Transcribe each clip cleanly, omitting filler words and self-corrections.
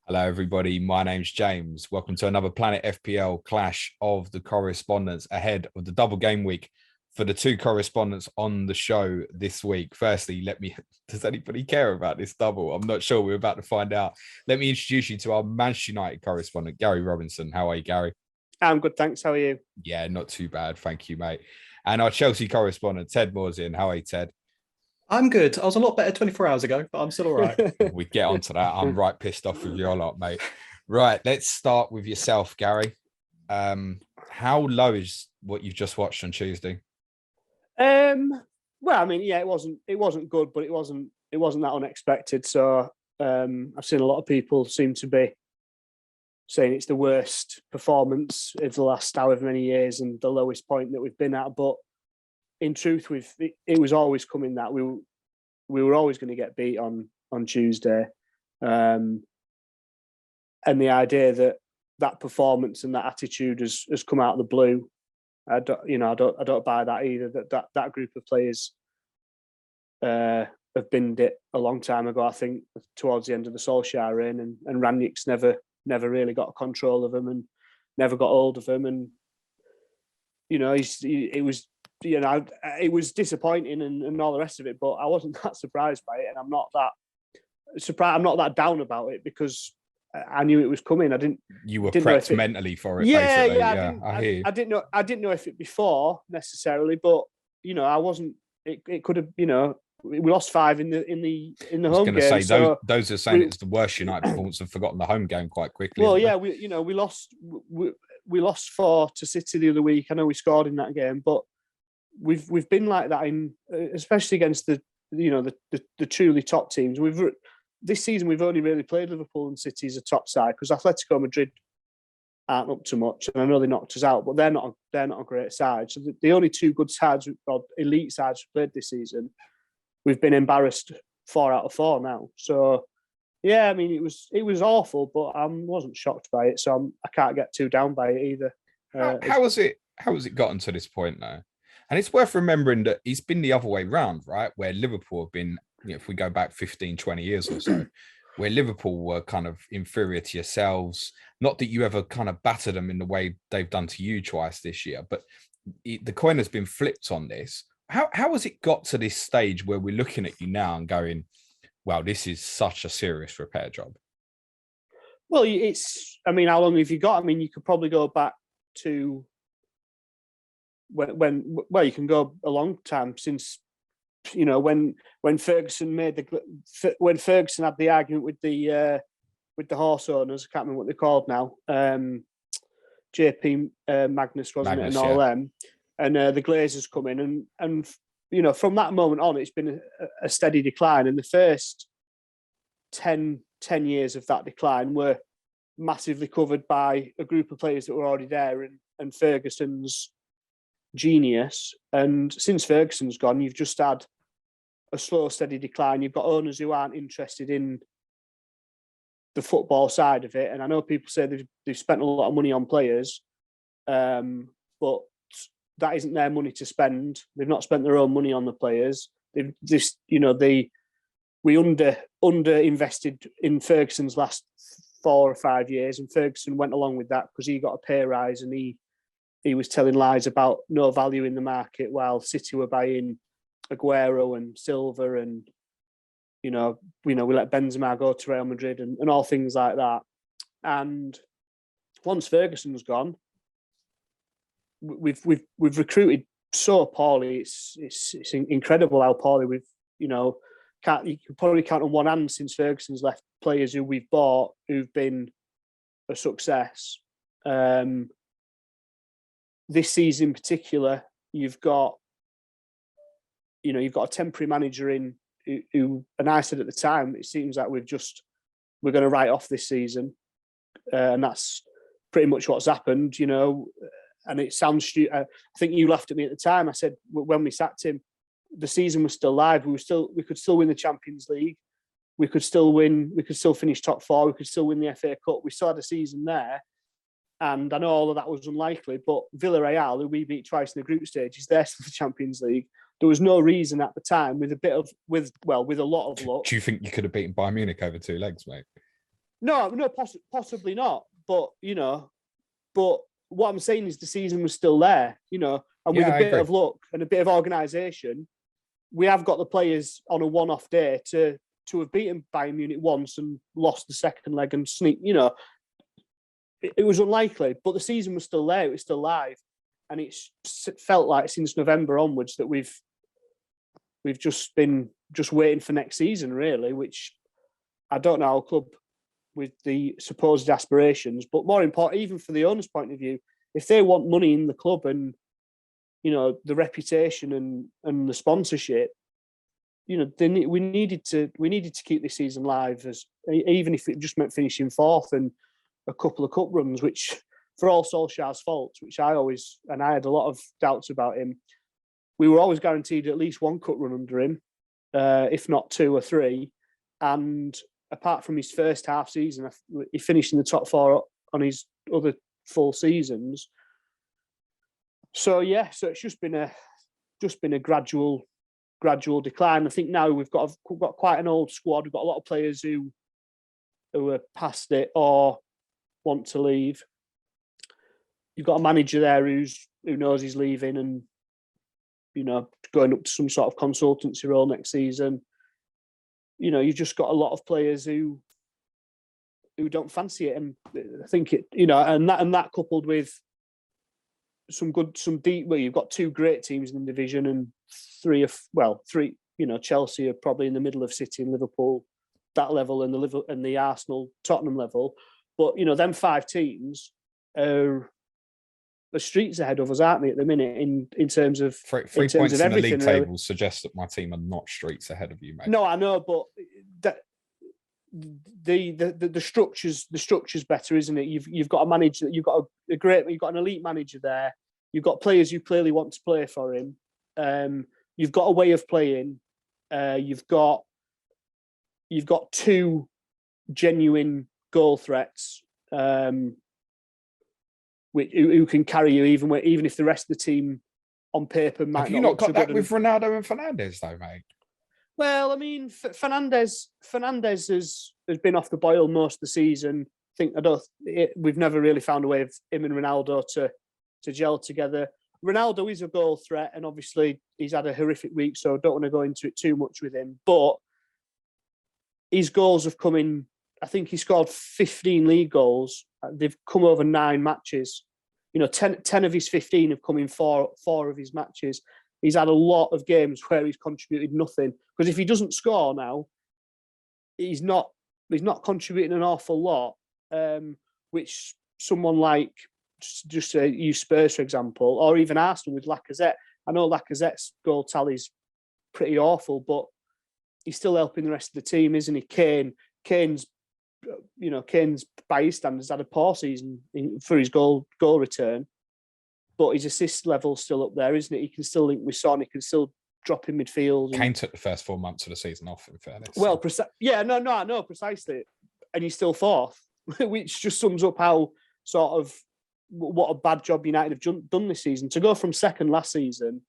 Hello, everybody. My name's James. Welcome to another Planet FPL Clash of the Correspondents ahead of the double game week for the two correspondents on the show this week. Firstly, does anybody care about this double? I'm not sure. We're about to find out. Let me introduce you to our Manchester United correspondent, Gary Robinson. How are you, Gary? I'm good, thanks. How are you? Yeah, not too bad. Thank you, mate. And our Chelsea correspondent, Ted Maw's in. How are you, Ted? I'm good. I was a lot better 24 hours ago, but I'm still all right. We get onto that. I'm right pissed off with you a lot, mate. Right, let's start with yourself, Gary. How low is what you've just watched on Tuesday? Well, I mean, yeah, it wasn't good, but it wasn't that unexpected. So I've seen a lot of people seem to be saying it's the worst performance of the last however many years and the lowest point that we've been at. But in truth, it was always coming that we were always going to get beat on Tuesday, and the idea that performance and that attitude has come out of the blue. I don't buy that either. That group of players have binned it a long time ago. I think towards the end of the Solskjaer reign, and Rangnick's never really got control of them and never got hold of them, and it was disappointing and all the rest of it, but I wasn't that surprised by it, and I'm not that surprised. I'm not that down about it because I knew it was coming. You were prepped mentally for it. Yeah, basically. I hear you. I didn't know if it before necessarily, but I wasn't. It could have. We lost 5 in the home game. I was going to say those are saying it's the worst United performance and forgotten the home game quite quickly. Well, yeah, we lost 4 to City the other week. I know we scored in that game, but we've been like that especially against the truly top teams. This season we've only really played Liverpool and City as a top side because Atletico Madrid aren't up to much, and I know they knocked us out, but they're not a great side. So the only 2 good sides or elite sides we've played this season, we've been embarrassed 4 out of 4 now. So yeah, I mean it was awful, but I wasn't shocked by it, so I can't get too down by it either. How has it gotten to this point now? And it's worth remembering that it's been the other way round, right? Where Liverpool have been, if we go back 15, 20 years or so, where Liverpool were kind of inferior to yourselves. Not that you ever kind of battered them in the way they've done to you twice this year, but the coin has been flipped on this. How has it got to this stage where we're looking at you now and going, wow, this is such a serious repair job? Well, how long have you got? I mean, you could probably go back to when you can go a long time since when Ferguson when Ferguson had the argument with the horse owners. I can't remember what they're called now. JP Magnus, wasn't it, and all them, and the Glazers come in, and from that moment on, it's been a steady decline. And the first 10 years of that decline were massively covered by a group of players that were already there and Ferguson's genius. And since Ferguson's gone, you've just had a slow, steady decline. You've got owners who aren't interested in the football side of it. And I know people say they've spent a lot of money on players, but that isn't their money to spend. They've not spent their own money on the players. They've just, we under invested in Ferguson's last 4 or 5 years, and Ferguson went along with that because he got a pay rise and he was telling lies about no value in the market while City were buying Aguero and Silva, and we let Benzema go to Real Madrid and all things like that. And once Ferguson's gone, we've recruited so poorly. It's incredible how poorly we've you can probably count on one hand since Ferguson's left players who we've bought who've been a success. This season in particular, you've got a temporary manager in who, and I said at the time, it seems like we're going to write off this season, and that's pretty much what's happened. And it sounds stupid. I think you laughed at me at the time. I said when we sacked him, the season was still live. We could still win the Champions League. We could still win. We could still finish top 4. We could still win the FA Cup. We still had a season there. And I know all of that was unlikely, but Villarreal, who we beat twice in the group stage, is there for the Champions League. There was no reason at the time, with a lot of luck. Do you think you could have beaten Bayern Munich over 2 legs, mate? No, possibly not. But but what I'm saying is the season was still there, and with a bit of luck and a bit of organisation, we have got the players on a one-off day to have beaten Bayern Munich once and lost the second leg and sneak. It was unlikely, but the season was still there. It was still live, and it's felt like since November onwards that we've just been waiting for next season, really. Which I don't know, our club with the supposed aspirations, but more important, even for the owner's point of view, if they want money in the club and the reputation and the sponsorship, we needed to keep this season live, as even if it just meant finishing fourth and a couple of cup runs, which for all Solskjaer's faults, which I had a lot of doubts about him, we were always guaranteed at least one cup run under him, if not two or three. And apart from his first half season, he finished in the top four on his other full seasons. So it's just been a gradual decline. I think now we've got quite an old squad. We've got a lot of players who are past it or want to leave. You've got a manager there who knows he's leaving and going up to some sort of consultancy role next season. You've just got a lot of players who don't fancy it, and I think and that coupled with some deep. Well, you've got two great teams in the division, and three. Chelsea are probably in the middle of City and Liverpool, that level, and the Arsenal, Tottenham level. But them five teams are the streets ahead of us, aren't they, at the minute? In terms of three points in the league table suggests that my team are not streets ahead of you, mate. No, I know, but the structure's better, isn't it? You've got a manager, you've got an elite manager there. You've got players who clearly want to play for him. You've got a way of playing. You've got two genuine goal threats. Who can carry you even if the rest of the team on paper might not. Have you not got that with Ronaldo and Fernandes though, mate? Well, I mean, Fernandes has been off the boil most of the season. We've never really found a way of him and Ronaldo to gel together. Ronaldo is a goal threat, and obviously he's had a horrific week, so I don't want to go into it too much with him. But his goals have come in. I think he scored 15 league goals. They've come over 9 matches. 10 of his 15 have come in four of his matches. He's had a lot of games where he's contributed nothing. Because if he doesn't score now, he's not contributing an awful lot. Which someone like, just use Spurs for example, or even Arsenal with Lacazette. I know Lacazette's goal tally's pretty awful, but he's still helping the rest of the team, isn't he? Kane's by his standards had a poor season for his goal return, but his assist level's still up there, isn't it? He can still link with Son. He can still drop in midfield. Kane took the first 4 months of the season off, in fairness. Well, I know precisely, and he's still fourth, which just sums up how sort of what a bad job United have done this season. To go from second last season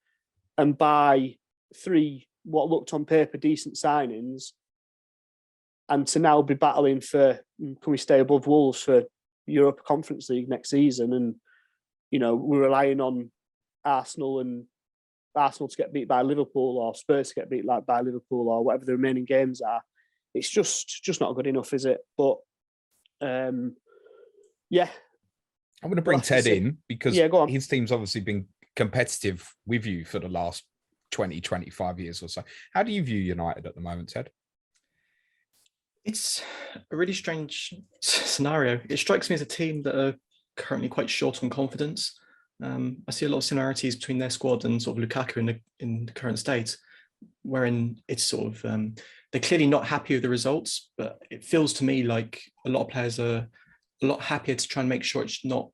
and buy 3 what looked on paper decent signings, and to now be battling for, can we stay above Wolves for Europa Conference League next season? And, we're relying on Arsenal to get beat by Liverpool, or Spurs to get beat by Liverpool, or whatever the remaining games are. It's just not good enough, is it? But, I'm going to bring Ted in because his team's obviously been competitive with you for the last 20, 25 years or so. How do you view United at the moment, Ted? It's a really strange scenario. It strikes me as a team that are currently quite short on confidence. I see a lot of similarities between their squad and sort of Lukaku in the current state, wherein it's sort of they're clearly not happy with the results, but it feels to me like a lot of players are a lot happier to try and make sure it's not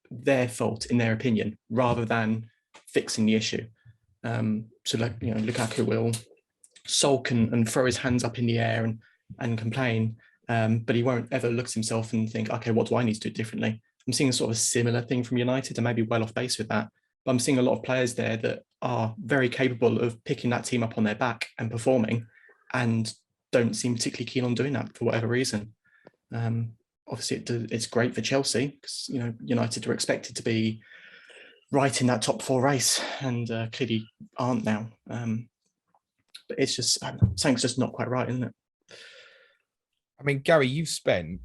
their fault, in their opinion, rather than fixing the issue. Lukaku will sulk and throw his hands up in the air and complain, but he won't ever look at himself and think, okay, what do I need to do differently? I'm seeing a sort of a similar thing from United. I may be well off base with that, but I'm seeing a lot of players there that are very capable of picking that team up on their back and performing, and don't seem particularly keen on doing that for whatever reason. Obviously, it's great for Chelsea because United were expected to be right in that top 4 race, and clearly aren't now. But it's just something's just not quite right, isn't it? I mean, Gary, you've spent,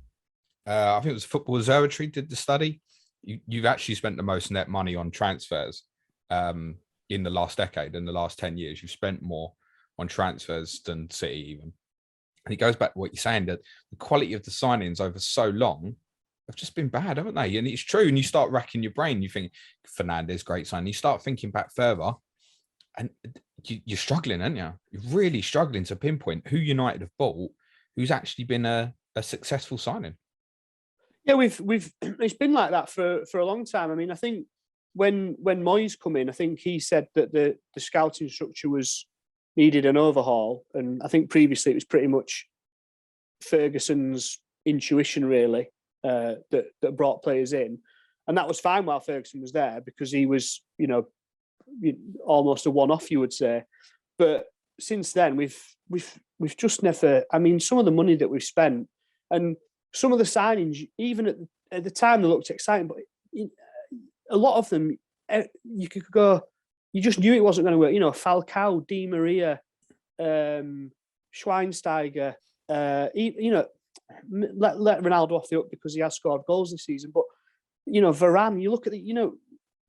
I think it was Football Observatory did the study. You've actually spent the most net money on transfers in the last decade. In the last 10 years, you've spent more on transfers than City even. And it goes back to what you're saying, that the quality of the signings over so long have just been bad, haven't they? And it's true. And you start racking your brain. You think, Fernandes, great sign. You start thinking back further, and you're struggling, aren't you? You're really struggling to pinpoint who United have bought, who's actually been a successful signing. Yeah, we've it's been like that for a long time. I mean, I think when Moyes come in, I think he said that the scouting structure needed an overhaul, and I think previously it was pretty much Ferguson's intuition really that brought players in, and that was fine while Ferguson was there because he was almost a one-off, you would say. But since then we've just never. I mean, some of the money that we've spent and some of the signings, even at the time, they looked exciting, but a lot of them you could go. You just knew it wasn't going to work. Falcao, Di Maria, Schweinsteiger. Let Ronaldo off the hook because he has scored goals this season. But Varane. You look at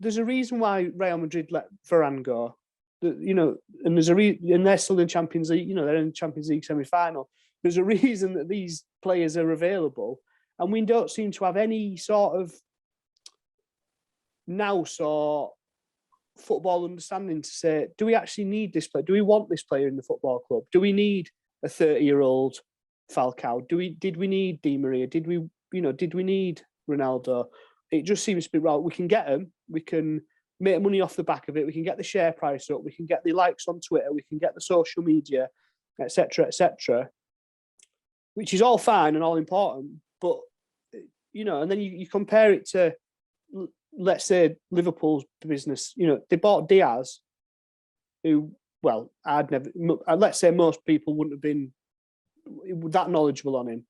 there's a reason why Real Madrid let Varane go. And there's and they're still in Champions League. They're in the Champions League semi-final. There's a reason that these players are available, and we don't seem to have any sort of football understanding to say, do we actually need this player? Do we want this player in the football club? Do we need a 30-year-old Falcao? Did we need Di Maria? Did we need Ronaldo? It just seems to be right. We can get them. We can make money off the back of it. We can get the share price up. We can get the likes on Twitter. We can get the social media, etc., which is all fine and all important. But and then you compare it to, let's say, Liverpool's business. They bought Diaz, who, well, let's say most people wouldn't have been that knowledgeable on him.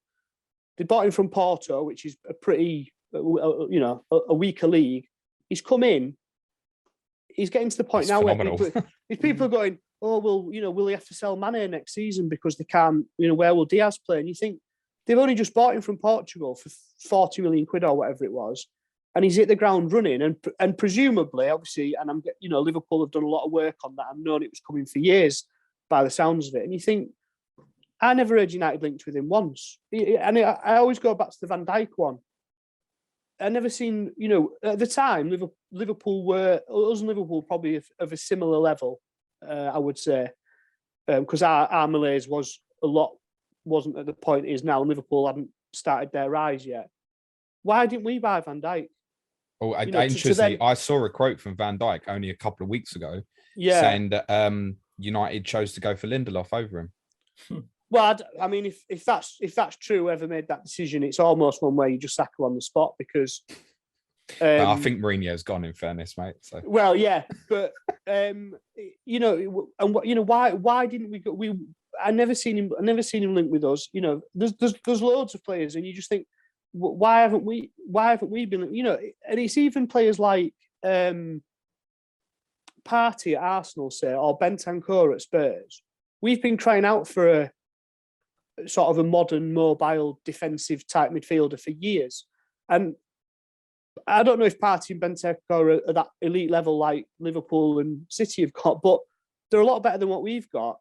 They bought him from Porto, which is a pretty, a weaker league. He's come in. He's getting to the point now phenomenal. where people are going, oh, well, will he have to sell Mane next season because they can't, where will Diaz play? And you think they've only just bought him from Portugal for 40 million quid or whatever it was. And he's hit the ground running, and presumably, obviously, and Liverpool have done a lot of work on that. I've known it was coming for years, by the sounds of it. And you think, I never heard United linked with him once, and I always go back to the Van Dijk one. I never seen, at the time, Liverpool were us and Liverpool probably of a similar level, I would say, because our malaise wasn't at the point it is now. Liverpool hadn't started their rise yet. Why didn't we buy Van Dijk? Oh, interestingly, I saw a quote from Van Dijk only a couple of weeks ago, saying that United chose to go for Lindelof over him. Well, I mean, if that's true, whoever made that decision, it's almost one where you just sack him on the spot because. I think Mourinho's gone. In fairness, mate. So. Well, yeah, but and why didn't we go? I never seen him linked with us. There's loads of players, and you just think, why haven't we been? And it's even players like Partey at Arsenal, say, or Bentancur at Spurs. We've been crying out for a sort of a modern, mobile, defensive type midfielder for years, and I don't know if Partey and Bentancur are at that elite level like Liverpool and City have got, but they're a lot better than what we've got.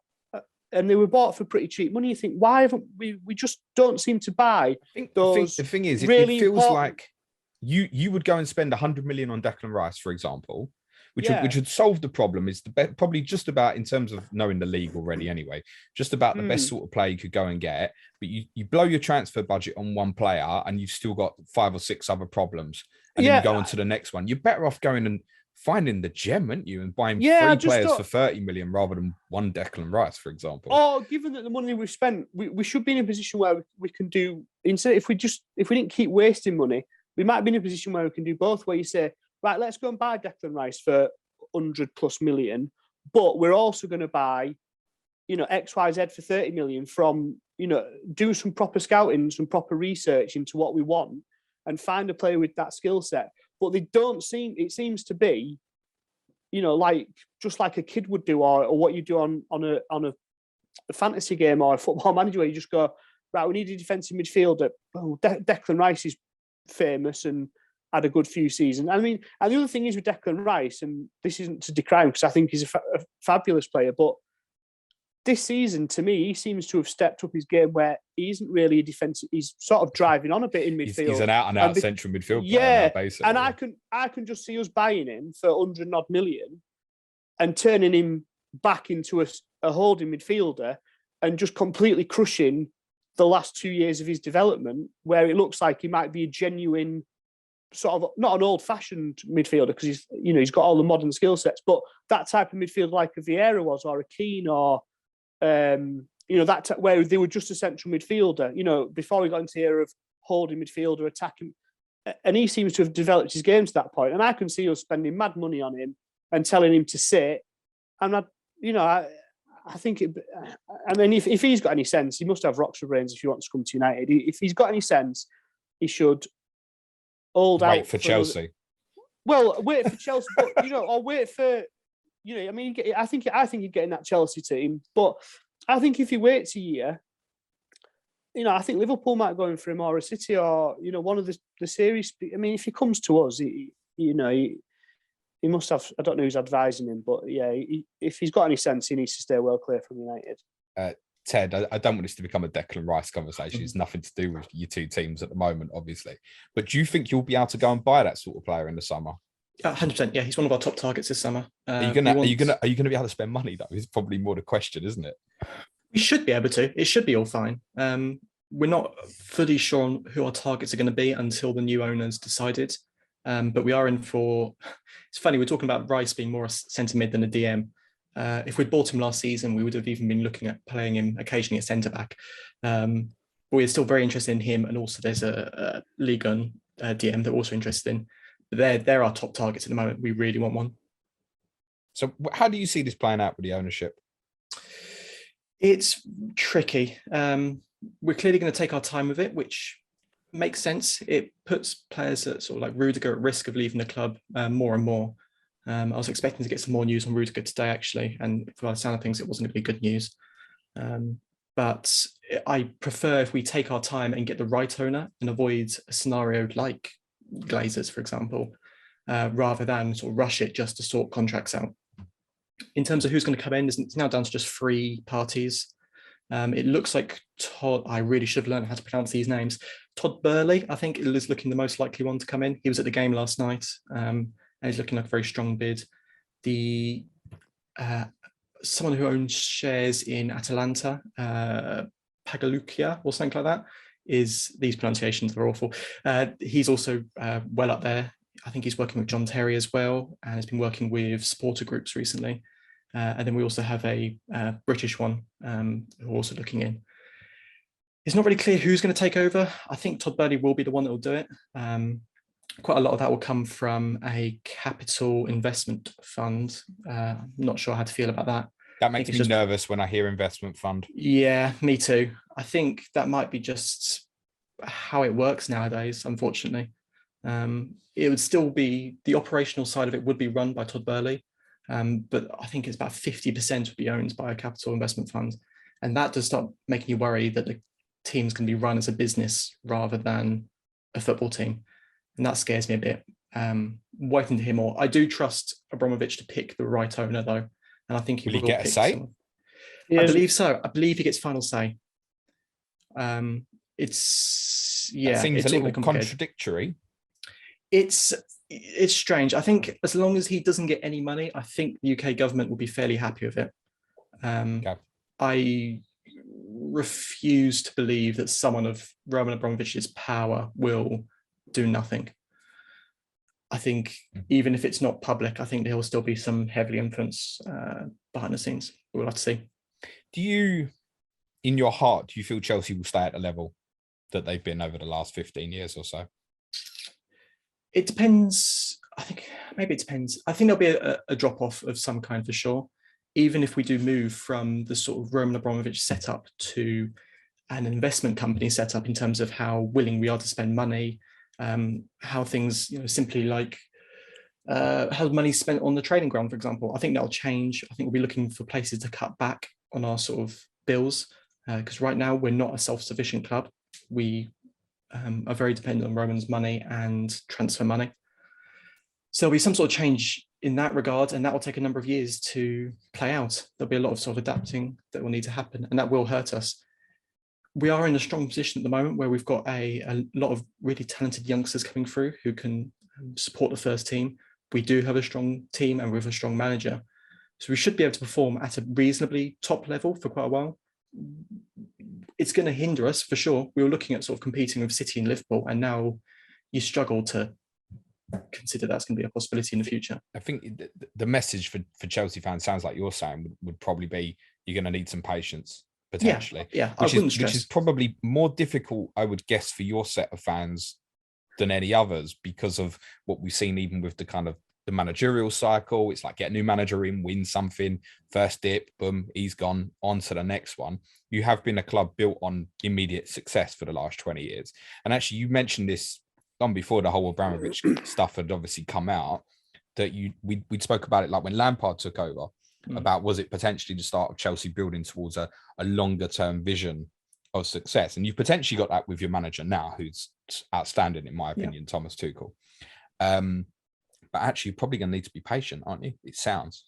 And they were bought for pretty cheap money. You think, why haven't we just don't seem to buy those? The thing is, really it feels like you would go and spend 100 million on Declan Rice, for example, which would solve the problem. Is probably just about, in terms of knowing the league already anyway, just about the best sort of player you could go and get. But you blow your transfer budget on one player and you've still got 5 or 6 other problems. And then you go on to the next one. You're better off going and finding the gem, aren't you? And buying 3 players for 30 million rather than one Declan Rice, for example. Oh, given that the money we've spent, we should be in a position where we can do, instead, if we didn't keep wasting money, we might be in a position where we can do both, where you say, right, let's go and buy Declan Rice for 100+ million, but we're also going to buy, XYZ for 30 million from do some proper scouting, some proper research into what we want and find a player with that skill set. But they don't seem, it seems to be, just like a kid would do, or what you do on a fantasy game or a football manager, where you just go, right, we need a defensive midfielder. Oh, Declan Rice is famous and had a good few seasons. I mean, and the other thing is with Declan Rice, and this isn't to decry him because I think he's a fabulous player, but this season, to me, he seems to have stepped up his game where he isn't really a defensive. He's sort of driving on a bit in midfield. He's an out-and-out central midfield player. Yeah, basically. And I can just see us buying him for 100-odd million and turning him back into a holding midfielder and just completely crushing the last 2 years of his development, where it looks like he might be a genuine sort of, not an old-fashioned midfielder because he's got all the modern skill sets, but that type of midfielder like a Vieira was, or a Keane, or where they were just a central midfielder, before we got into the era of holding midfielder, attacking, and he seems to have developed his game to that point. And I can see us spending mad money on him and telling him to sit. And I think if he's got any sense, he must have rocks for brains if he wants to come to United. If he's got any sense, he should hold out for Chelsea. Well, wait for Chelsea, but or wait for. I think he'd get in that Chelsea team, but I think if he waits a year, I think Liverpool might go in for him, or a City, or one of the series. I mean, if he comes to us, he must have. I don't know who's advising him, but yeah, if he's got any sense, he needs to stay well clear from United. Ted, I don't want this to become a Declan Rice conversation. It's nothing to do with your two teams at the moment, obviously. But do you think you'll be able to go and buy that sort of player in the summer? 100%. Yeah, he's one of our top targets this summer. Are you gonna be able to spend money though? Is probably more the question, isn't it? We should be able to. It should be all fine. We're not fully sure on who our targets are going to be until the new owners decided. But we are in for. It's funny, we're talking about Rice being more a centre mid than a DM. If we'd bought him last season, we would have even been looking at playing him occasionally at centre back. But we're still very interested in him, and also there's a Ligue 1 DM that we're also interested in. They're our top targets at the moment. We really want one. So how do you see this playing out with the ownership? It's tricky. We're clearly going to take our time with it, which makes sense. It puts players at sort of like Rudiger at risk of leaving the club more and more. I was expecting to get some more news on Rudiger today, actually, and for the sound of things, it wasn't going to be good news. But I prefer if we take our time and get the right owner and avoid a scenario like Glazers, for example, rather than sort of rush it just to sort contracts out. In terms of who's going to come in, it's now down to just 3 parties. It looks like Todd, I really should have learned how to pronounce these names. Todd Burley, I think, is looking the most likely one to come in. He was at the game last night, and he's looking like a very strong bid. Someone who owns shares in Atalanta, Pagaluccia or something like that, these pronunciations are awful. He's also well up there. I think he's working with John Terry as well, and has been working with supporter groups recently. And then we also have a British one who are also looking in. It's not really clear who's going to take over. I think Todd Burley will be the one that will do it. Quite a lot of that will come from a capital investment fund. I'm not sure how to feel about that. That makes me nervous when I hear investment fund. Yeah, me too. I think that might be just how it works nowadays, unfortunately. It would still be, the operational side of it would be run by Todd Burley, but I think it's about 50% would be owned by a capital investment fund. And that does start making you worry that the team's going to be run as a business rather than a football team. And that scares me a bit. Waiting to hear more. I do trust Abramovich to pick the right owner, though. And I think he will get a say? I believe so. I believe he gets final say. That seems a little contradictory. It's strange. I think as long as he doesn't get any money, I think the UK government will be fairly happy with it. Okay. I refuse to believe that someone of Roman Abramovich's power will do nothing. I think even if it's not public, I think there will still be some heavily influence behind the scenes. We'll have to see. Do you, in your heart, do you feel Chelsea will stay at the level that they've been over the last 15 years or so? It depends. I think maybe it depends. I think there'll be a drop-off of some kind for sure. Even if we do move from the sort of Roman Abramovich setup to an investment company set up in terms of how willing we are to spend money, how things, simply like how money's spent on the training ground, for example. I think that'll change. I think we'll be looking for places to cut back on our sort of bills, because right now we're not a self-sufficient club. We are very dependent on Roman's money and transfer money. So there'll be some sort of change in that regard, and that will take a number of years to play out. There'll be a lot of sort of adapting that will need to happen, and that will hurt us. We are in a strong position at the moment where we've got a lot of really talented youngsters coming through who can support the first team. We do have a strong team and we have a strong manager. So we should be able to perform at a reasonably top level for quite a while. It's going to hinder us for sure. We were looking at sort of competing with City and Liverpool, and now you struggle to consider that's going to be a possibility in the future. I think the message for Chelsea fans sounds like you're saying would probably be you're going to need some patience potentially. Yeah, which is probably more difficult, I would guess, for your set of fans than any others, because of what we've seen even with the kind of the managerial cycle. It's like get a new manager in, win something, first dip, boom, he's gone, on to the next one. You have been a club built on immediate success for the last 20 years. And actually, you mentioned this long before the whole Abramovich stuff had obviously come out, that we spoke about it like when Lampard took over, about was it potentially the start of Chelsea building towards a longer term vision of success. And you've potentially got that with your manager now, who's outstanding in my opinion, Thomas Tuchel. But actually, you're probably going to need to be patient, aren't you? It sounds.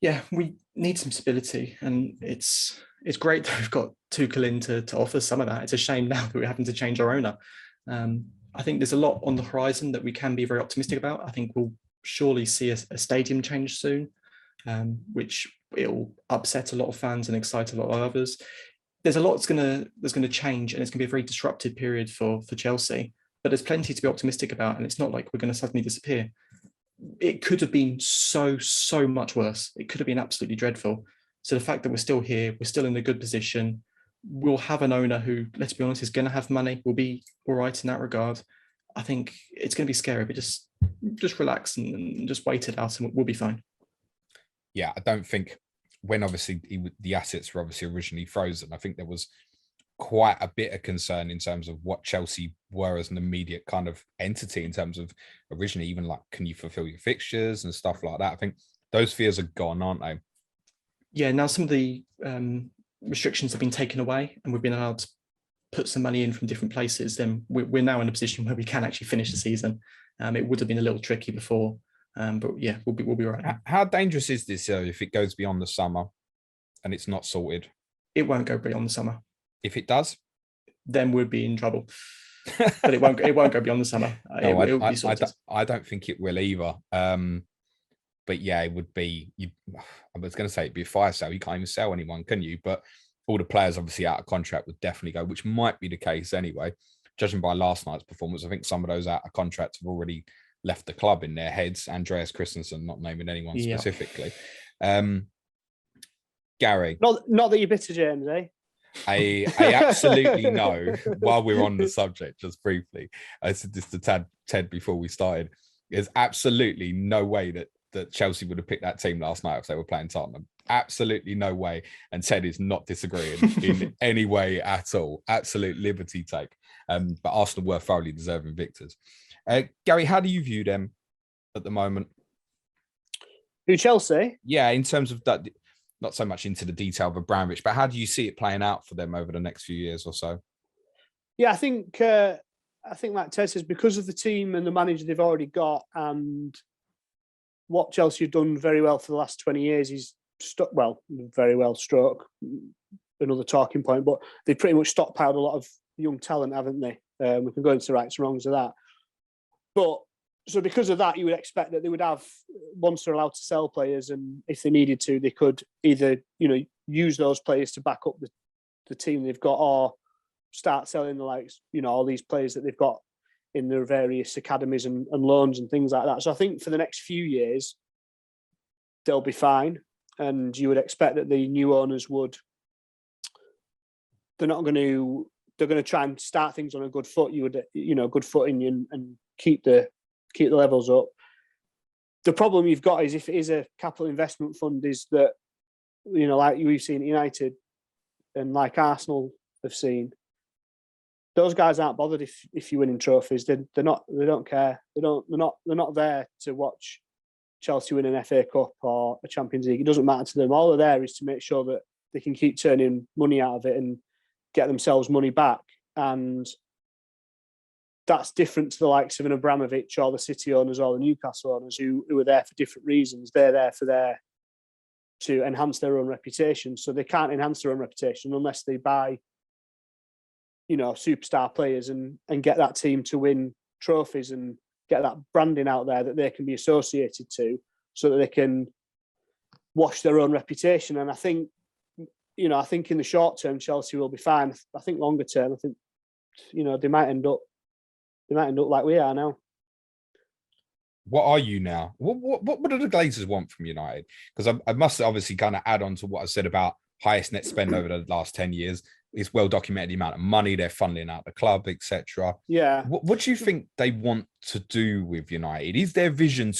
Yeah, we need some stability, and it's great that we've got Tuchel in to offer some of that. It's a shame now that we're having to change our owner. I think there's a lot on the horizon that we can be very optimistic about. I think we'll surely see a stadium change soon, which will upset a lot of fans and excite a lot of others. There's a lot that's going to change, and it's going to be a very disrupted period for Chelsea. But there's plenty to be optimistic about, and it's not like we're going to suddenly disappear. It could have been so much worse. It could have been absolutely dreadful. So the fact that we're still here, we're still in a good position, we'll have an owner who, let's be honest, is going to have money. We'll be all right in that regard. I think it's going to be scary, but just relax and just wait it out, and we'll be fine. Yeah, I don't think when obviously the assets were obviously originally frozen, I think there was quite a bit of concern in terms of what Chelsea were as an immediate kind of entity in terms of originally even like, can you fulfill your fixtures and stuff like that? I think those fears are gone, aren't they? Yeah, now some of the restrictions have been taken away and we've been allowed to put some money in from different places. Then we're now in a position where we can actually finish the season. It would have been a little tricky before, but yeah, we'll be right. How dangerous is this if it goes beyond the summer and it's not sorted? It won't go beyond the summer. If it does, then we'd be in trouble. But it won't go beyond the summer. No, I don't think it will either. But yeah, it would be. I was going to say it'd be a fire sale. You can't even sell anyone, can you? But all the players obviously out of contract would definitely go, which might be the case anyway. Judging by last night's performance, I think some of those out of contract have already left the club in their heads. Andreas Christensen, not naming anyone specifically. Gary, not that you're bitter, James, eh? I absolutely know, while we're on the subject, just briefly, I said this to Ted before we started, there's absolutely no way that Chelsea would have picked that team last night if they were playing Tottenham. Absolutely no way. And Ted is not disagreeing in any way at all. Absolute liberty take. But Arsenal were thoroughly deserving victors. Gary, how do you view them at the moment? Who, Chelsea? Yeah, in terms of that. Not so much into the detail of Abramovich, but how do you see it playing out for them over the next few years or so? Yeah, I think like Ted says, because of the team and the manager they've already got, and what Chelsea have done very well for the last 20 years is very well stroke, another talking point, but they've pretty much stockpiled a lot of young talent, haven't they? We can go into the rights and wrongs of that. But so because of that, you would expect that they would have, once they're allowed to sell players, and if they needed to, they could either, use those players to back up the team they've got, or start selling the likes, all these players that they've got in their various academies and loans and things like that. So I think for the next few years, they'll be fine. And you would expect that the new owners they're going to try and start things on a good foot. Good footing and keep the levels up. The problem you've got is if it is a capital investment fund, is that, like we've seen at United and like Arsenal have seen. Those guys aren't bothered if you're winning trophies. They don't care. They're not there to watch Chelsea win an FA Cup or a Champions League. It doesn't matter to them. All they're there is to make sure that they can keep turning money out of it and get themselves money back. And that's different to the likes of an Abramovich or the City owners or the Newcastle owners who are there for different reasons. They're there to enhance their own reputation. So they can't enhance their own reputation unless they buy, superstar players and get that team to win trophies and get that branding out there that they can be associated to, so that they can wash their own reputation. And I think in the short term, Chelsea will be fine. I think longer term, I think, they might end up like we are now. What are you now? What do the Glazers want from United? Because I must obviously kind of add on to what I said about highest net spend over the last 10 years. It's well documented the amount of money they're funding out the club, etc. Yeah. What do you think they want to do with United? Is their vision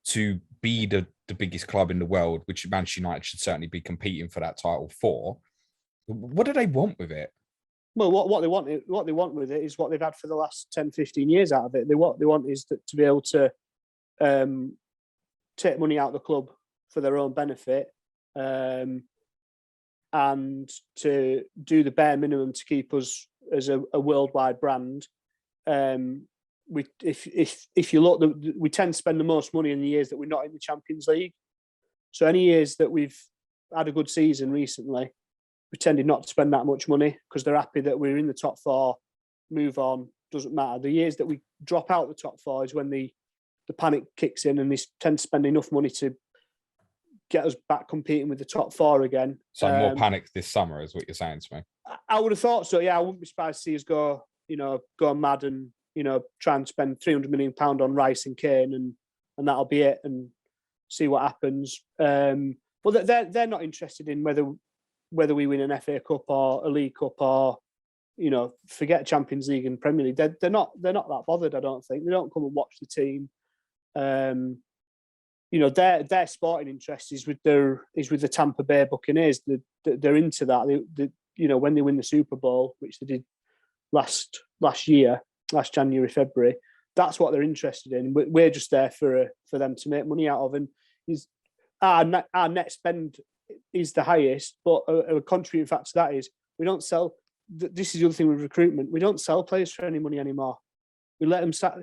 to be the biggest club in the world, which Manchester United should certainly be competing for that title for? What do they want with it? Well, what they want with it is what they've had for the last 10, 15 years out of it. What they want is to be able to take money out of the club for their own benefit, and to do the bare minimum to keep us as a worldwide brand. If you look, we tend to spend the most money in the years that we're not in the Champions League. So any years that we've had a good season recently, we tended not to spend that much money because they're happy that we're in the top four, move on, doesn't matter. The years that we drop out the top four is when the panic kicks in and they tend to spend enough money to get us back competing with the top four again. So more panic this summer is what you're saying to me? I would have thought so, yeah. I wouldn't be surprised to see us go mad and, try and spend £300 million on Rice and Kane and that'll be it and see what happens. But they're not interested in whether we win an FA Cup or a League Cup or, forget Champions League and Premier League. They're not that bothered, I don't think. They don't come and watch the team. Their sporting interest is with the Tampa Bay Buccaneers. They're into that. They when they win the Super Bowl, which they did last January, February, that's what they're interested in. We're just there for them to make money out of. And our net spend is the highest, but a contributing factor to that is we don't sell. This is the other thing with recruitment. We don't sell players for any money anymore. We let them sat.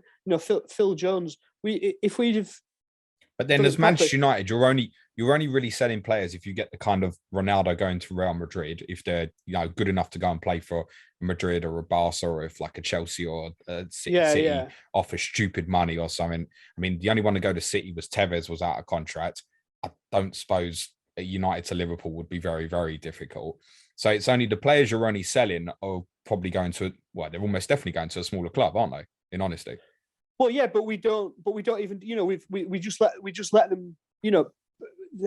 Phil Jones. But then as Manchester United, you're only really selling players if you get the kind of Ronaldo going to Real Madrid, if they're good enough to go and play for Madrid or a Barca, or if like a Chelsea or a City offer stupid money or something. I mean, the only one to go to City was Tevez, was out of contract. I don't suppose United to Liverpool would be very, very difficult. So it's only the players you're only selling are probably going to, they're almost definitely going to a smaller club, aren't they? In honesty. Well, yeah, but we don't even, we just let them,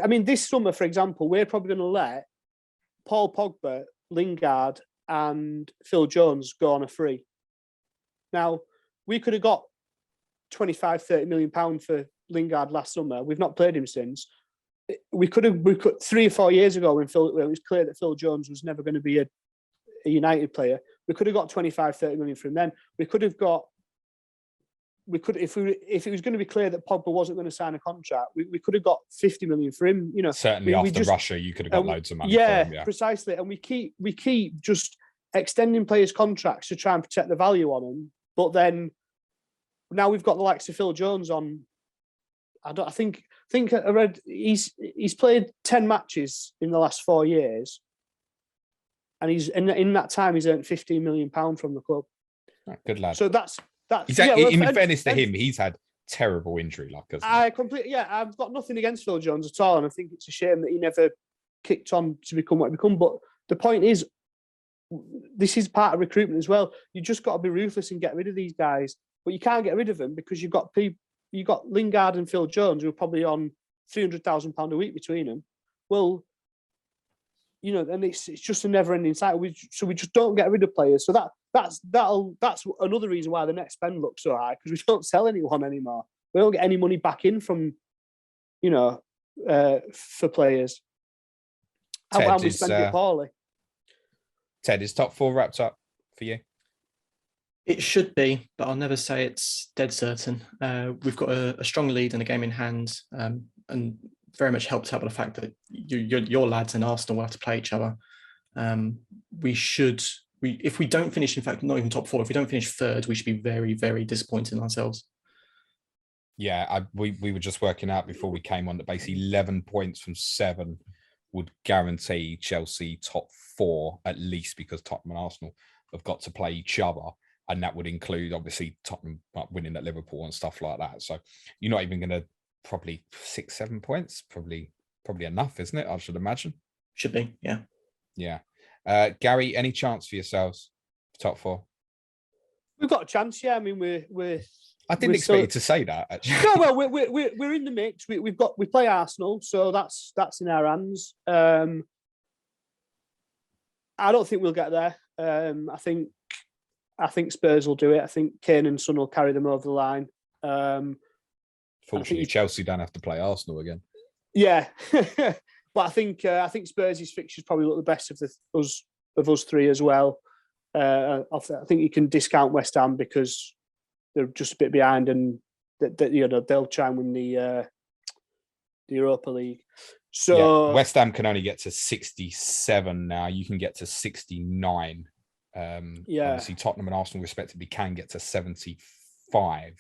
I mean, this summer, for example, we're probably going to let Paul Pogba, Lingard and Phil Jones go on a free. Now, we could have got 25, 30 million pounds for Lingard last summer. We've not played him since. We could 3 or 4 years ago when it was clear that Phil Jones was never going to be a United player, we could have got 25, 30 million from them. If it was going to be clear that Pogba wasn't going to sign a contract, we could have got 50 million for him. Certainly after Russia, you could have got loads of money. For him, yeah, precisely. And we keep just extending players' contracts to try and protect the value on them. But then now we've got the likes of Phil Jones on. I think I read he's played 10 matches in the last 4 years, and he's in that time he's earned £15 million from the club. Good lad. So that's. In fairness to him, he's had terrible injury luck. I've got nothing against Phil Jones at all, and I think it's a shame that he never kicked on to become what he become. But the point is, this is part of recruitment as well. You just got to be ruthless and get rid of these guys, but you can't get rid of them because you've got Lingard and Phil Jones who are probably on £300,000 a week between them. Well, and it's just a never-ending cycle. So we just don't get rid of players. So that's another reason why the net spend looks so high, because we don't sell anyone anymore. We don't get any money back in from, for players. Ted, and we spend it poorly. Ted, is top 4 wrapped up for you? It should be, but I'll never say it's dead certain. We've got a strong lead and a game in hand, and very much helped out by the fact that your lads and Arsenal will have to play each other. If we don't finish, in fact, not even top 4, if we don't finish third, we should be very, very disappointed in ourselves. Yeah, we were just working out before we came on that basically 11 points from 7 would guarantee Chelsea top 4 at least, because Tottenham and Arsenal have got to play each other. And that would include, obviously, Tottenham winning at Liverpool and stuff like that. So you're not even going to probably 6-7 points. Probably enough, isn't it? I should imagine. Should be, yeah. Yeah. Gary, any chance for yourselves top 4? We've got a chance, yeah. I mean, we're. I didn't expect you to say that. Actually. No, well, we're in the mix. We play Arsenal, so that's in our hands. I don't think we'll get there. I think Spurs will do it. I think Kane and Son will carry them over the line. Fortunately, Chelsea don't have to play Arsenal again. Yeah, but I think Spurs' fixtures probably look the best of us three as well. I think you can discount West Ham because they're just a bit behind, and that they'll try and win the Europa League. So yeah, West Ham can only get to 67 now. You can get to 69. Obviously Tottenham and Arsenal respectively can get to 75.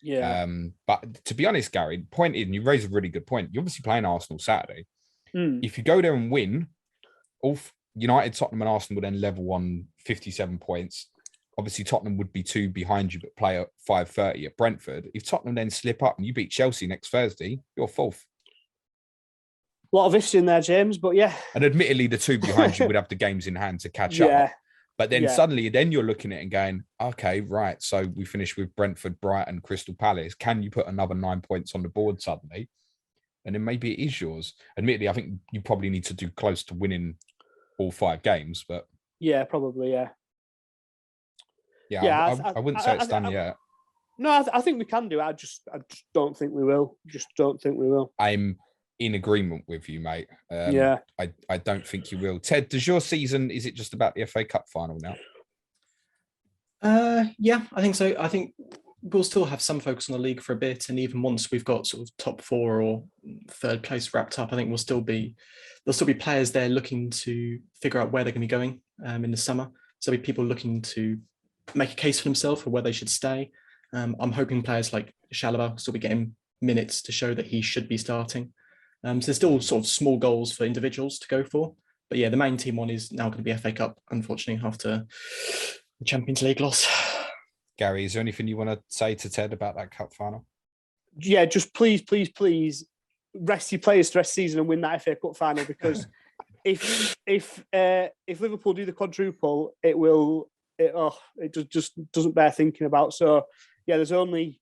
Yeah. But to be honest, Gary, point is, and you raise a really good point. You're obviously playing Arsenal Saturday. If you go there and win, all United, Tottenham, and Arsenal would then level on 57 points. Obviously, Tottenham would be 2 behind you, but play at 5:30 at Brentford. If Tottenham then slip up and you beat Chelsea next Thursday, you're 4th. A lot of ifs in there, James, but yeah. And admittedly, the 2 behind you would have the games in hand to catch up. But then suddenly, then you're looking at it and going, okay, right. So we finished with Brentford, Brighton, Crystal Palace. Can you put another 9 points on the board suddenly? And then maybe it is yours. Admittedly, I think you probably need to do close to winning all 5 games. But yeah, probably, yeah. Yeah, I wouldn't say it's done yet. No, I think we can do it. I just don't think we will. Just don't think we will. I'm in agreement with you, mate. I don't think you will. Ted, does your season, is it just about the FA Cup final now? Yeah, I think so. I think we'll still have some focus on the league for a bit, and even once we've got sort of top 4 or 3rd place wrapped up, I think there'll still be players there looking to figure out where they're going to be going in the summer. So there'll be people looking to make a case for themselves for where they should stay. I'm hoping players like Chalobah will still be getting minutes to show that he should be starting. So there's still sort of small goals for individuals to go for. But yeah, the main team one is now going to be FA Cup, unfortunately, after the Champions League loss. Gary, is there anything you want to say to Ted about that cup final? Yeah, just please rest your players the rest of the season and win that FA Cup final, because if Liverpool do the quadruple, it just doesn't bear thinking about. So yeah, there's only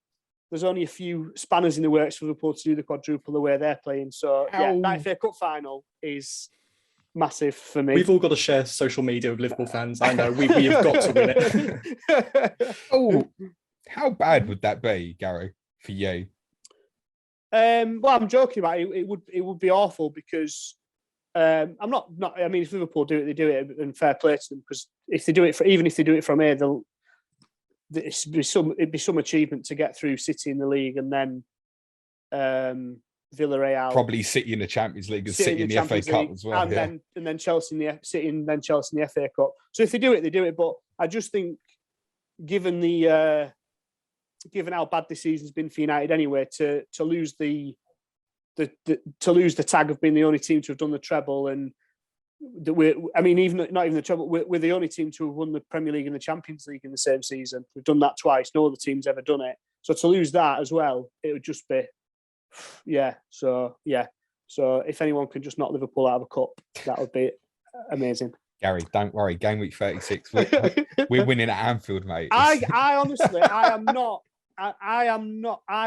a few spanners in the works for Liverpool to do the quadruple the way they're playing. So yeah, that FA Cup final is massive for me. We've all got to share social media with Liverpool fans. I know we have got to win it. Oh, how bad would that be, Gary, for you? Well, I'm joking about it. It would be awful, because I'm not. I mean, if Liverpool do it, they do it, and fair play to them. Because if they do it even if they do it from here, it'd be some achievement to get through City in the league, and then Villarreal probably City in the Champions League and City in the FA Cup as well, and then Chelsea in the City, and then Chelsea in the FA Cup. So if they do it, they do it. But I just think, given how bad this season's been for United anyway, to lose the tag of being the only team to have done the treble, and not even the treble, we're the only team to have won the Premier League and the Champions League in the same season. We've done that twice. No other team's ever done it. So to lose that as well, it would just be, So if anyone can just knock Liverpool out of a cup, that would be amazing. Gary, don't worry. Gameweek 36, we're winning at Anfield, mate. I honestly, I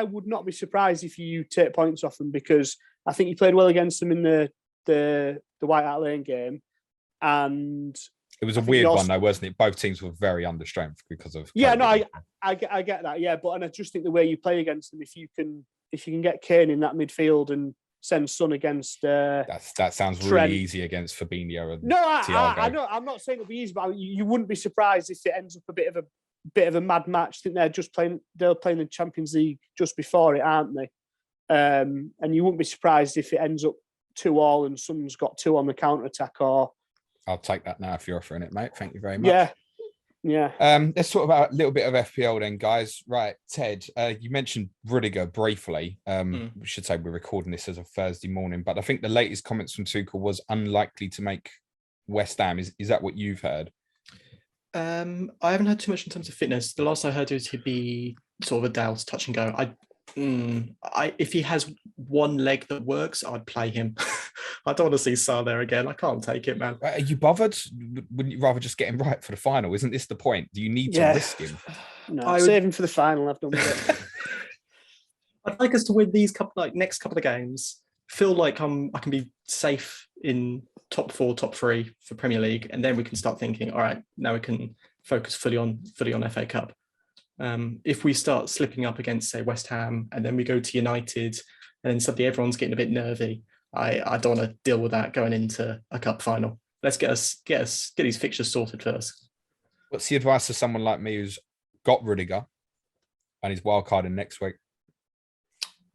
would not be surprised if you take points off them, because I think you played well against them in the White Hart Lane game, and it was a weird one though, wasn't it? Both teams were very understrength because of COVID. I get that, but I just think the way you play against them, if you can get Kane in that midfield and send Son against. That sounds Trent. really easy against Fabinho and No, Thiago. I know. I'm not saying it'll be easy, but you wouldn't be surprised if it ends up a bit of a mad match. I think they're playing the Champions League just before it, aren't they? And you wouldn't be surprised if it ends up 2-2 and Son's got 2 on the counter attack. Or I'll take that now if you're offering it, mate. Thank you very much. Yeah. Let's talk about a little bit of FPL then, guys. Right, Ted, you mentioned Rudiger briefly. We should say we're recording this as a Thursday morning, but I think the latest comments from Tuchel was unlikely to make West Ham. Is that what you've heard? I haven't heard too much in terms of fitness. The last I heard is he'd be sort of a doubt, touch and go. If he has one leg that works, I'd play him. I don't want to see Salah there again. I can't take it, man. Are you bothered? Wouldn't you rather just get him right for the final? Isn't this the point? Do you need to risk him? No, save him for the final. I've done with it. I'd like us to win these next couple of games. Feel like I can be safe in top 4, top 3 for Premier League, and then we can start thinking, all right, now we can focus fully on FA Cup. If we start slipping up against, say, West Ham, and then we go to United, and then suddenly everyone's getting a bit nervy, I don't want to deal with that going into a cup final. Let's get these fixtures sorted first. What's the advice to someone like me who's got Rudiger and is wildcarding next week?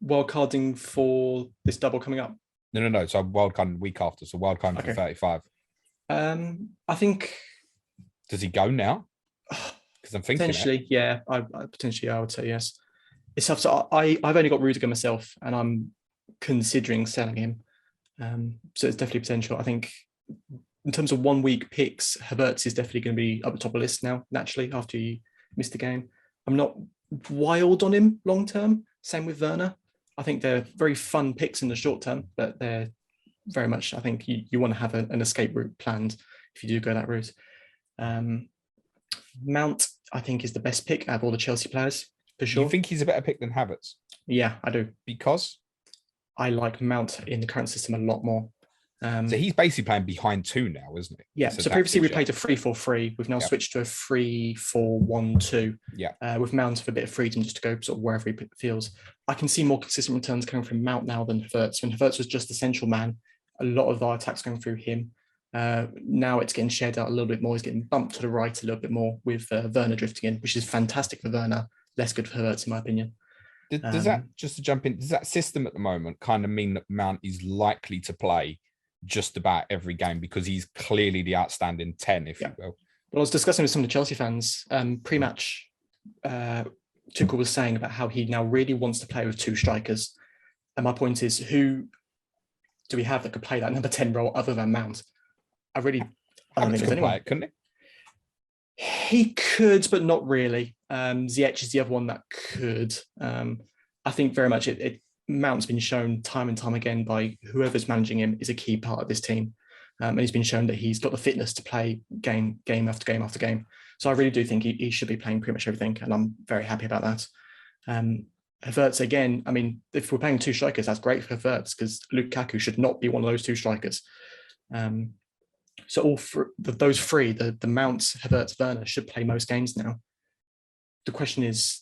Wildcarding for this double coming up? No. So wildcarding the week after. So wildcarding for 35. I think. Does he go now? Because I'm thinking potentially, yeah. I would say yes. It's tough. So I've only got Rudiger myself, and I'm considering selling him. So it's definitely potential. I think in terms of 1 week picks, Havertz is definitely going to be up the top of the list now, naturally, after you missed the game. I'm not wild on him long term. Same with Werner. I think they're very fun picks in the short term, but they're very much, I think you want to have an escape route planned if you do go that route. Mount, I think, is the best pick out of all the Chelsea players, for sure. You think he's a better pick than Havertz? Yeah, I do. Because? I like Mount in the current system a lot more. So he's basically playing behind 2 now, isn't he? Yeah, so previously we played a 3-4-3. We've now switched to a 3-4-1-2. Yeah. With Mount with a bit of freedom just to go sort of wherever he feels. I can see more consistent returns coming from Mount now than Havertz. When Havertz was just the central man, a lot of our attacks going through him. Now it's getting shared out a little bit more. He's getting bumped to the right a little bit more with Werner drifting in, which is fantastic for Werner. Less good for Havertz, in my opinion. Does that, just to jump in, does that system at the moment kind of mean that Mount is likely to play just about every game because he's clearly the outstanding 10, if you will? Well, I was discussing with some of the Chelsea fans pre-match. Tuchel was saying about how he now really wants to play with 2 strikers. And my point is, who do we have that could play that number 10 role other than Mount? I don't think there's anyone. Play it, couldn't he? He could, but not really. Ziyech is the other one that could. I think very much Mount's been shown time and time again by whoever's managing him is a key part of this team. And he's been shown that he's got the fitness to play game after game after game. So I really do think he should be playing pretty much everything, and I'm very happy about that. Havertz, again, I mean, if we're playing 2 strikers, that's great for Havertz because Lukaku should not be one of those 2 strikers. So those 3, the Mount, Havertz, Werner should play most games now. The question is,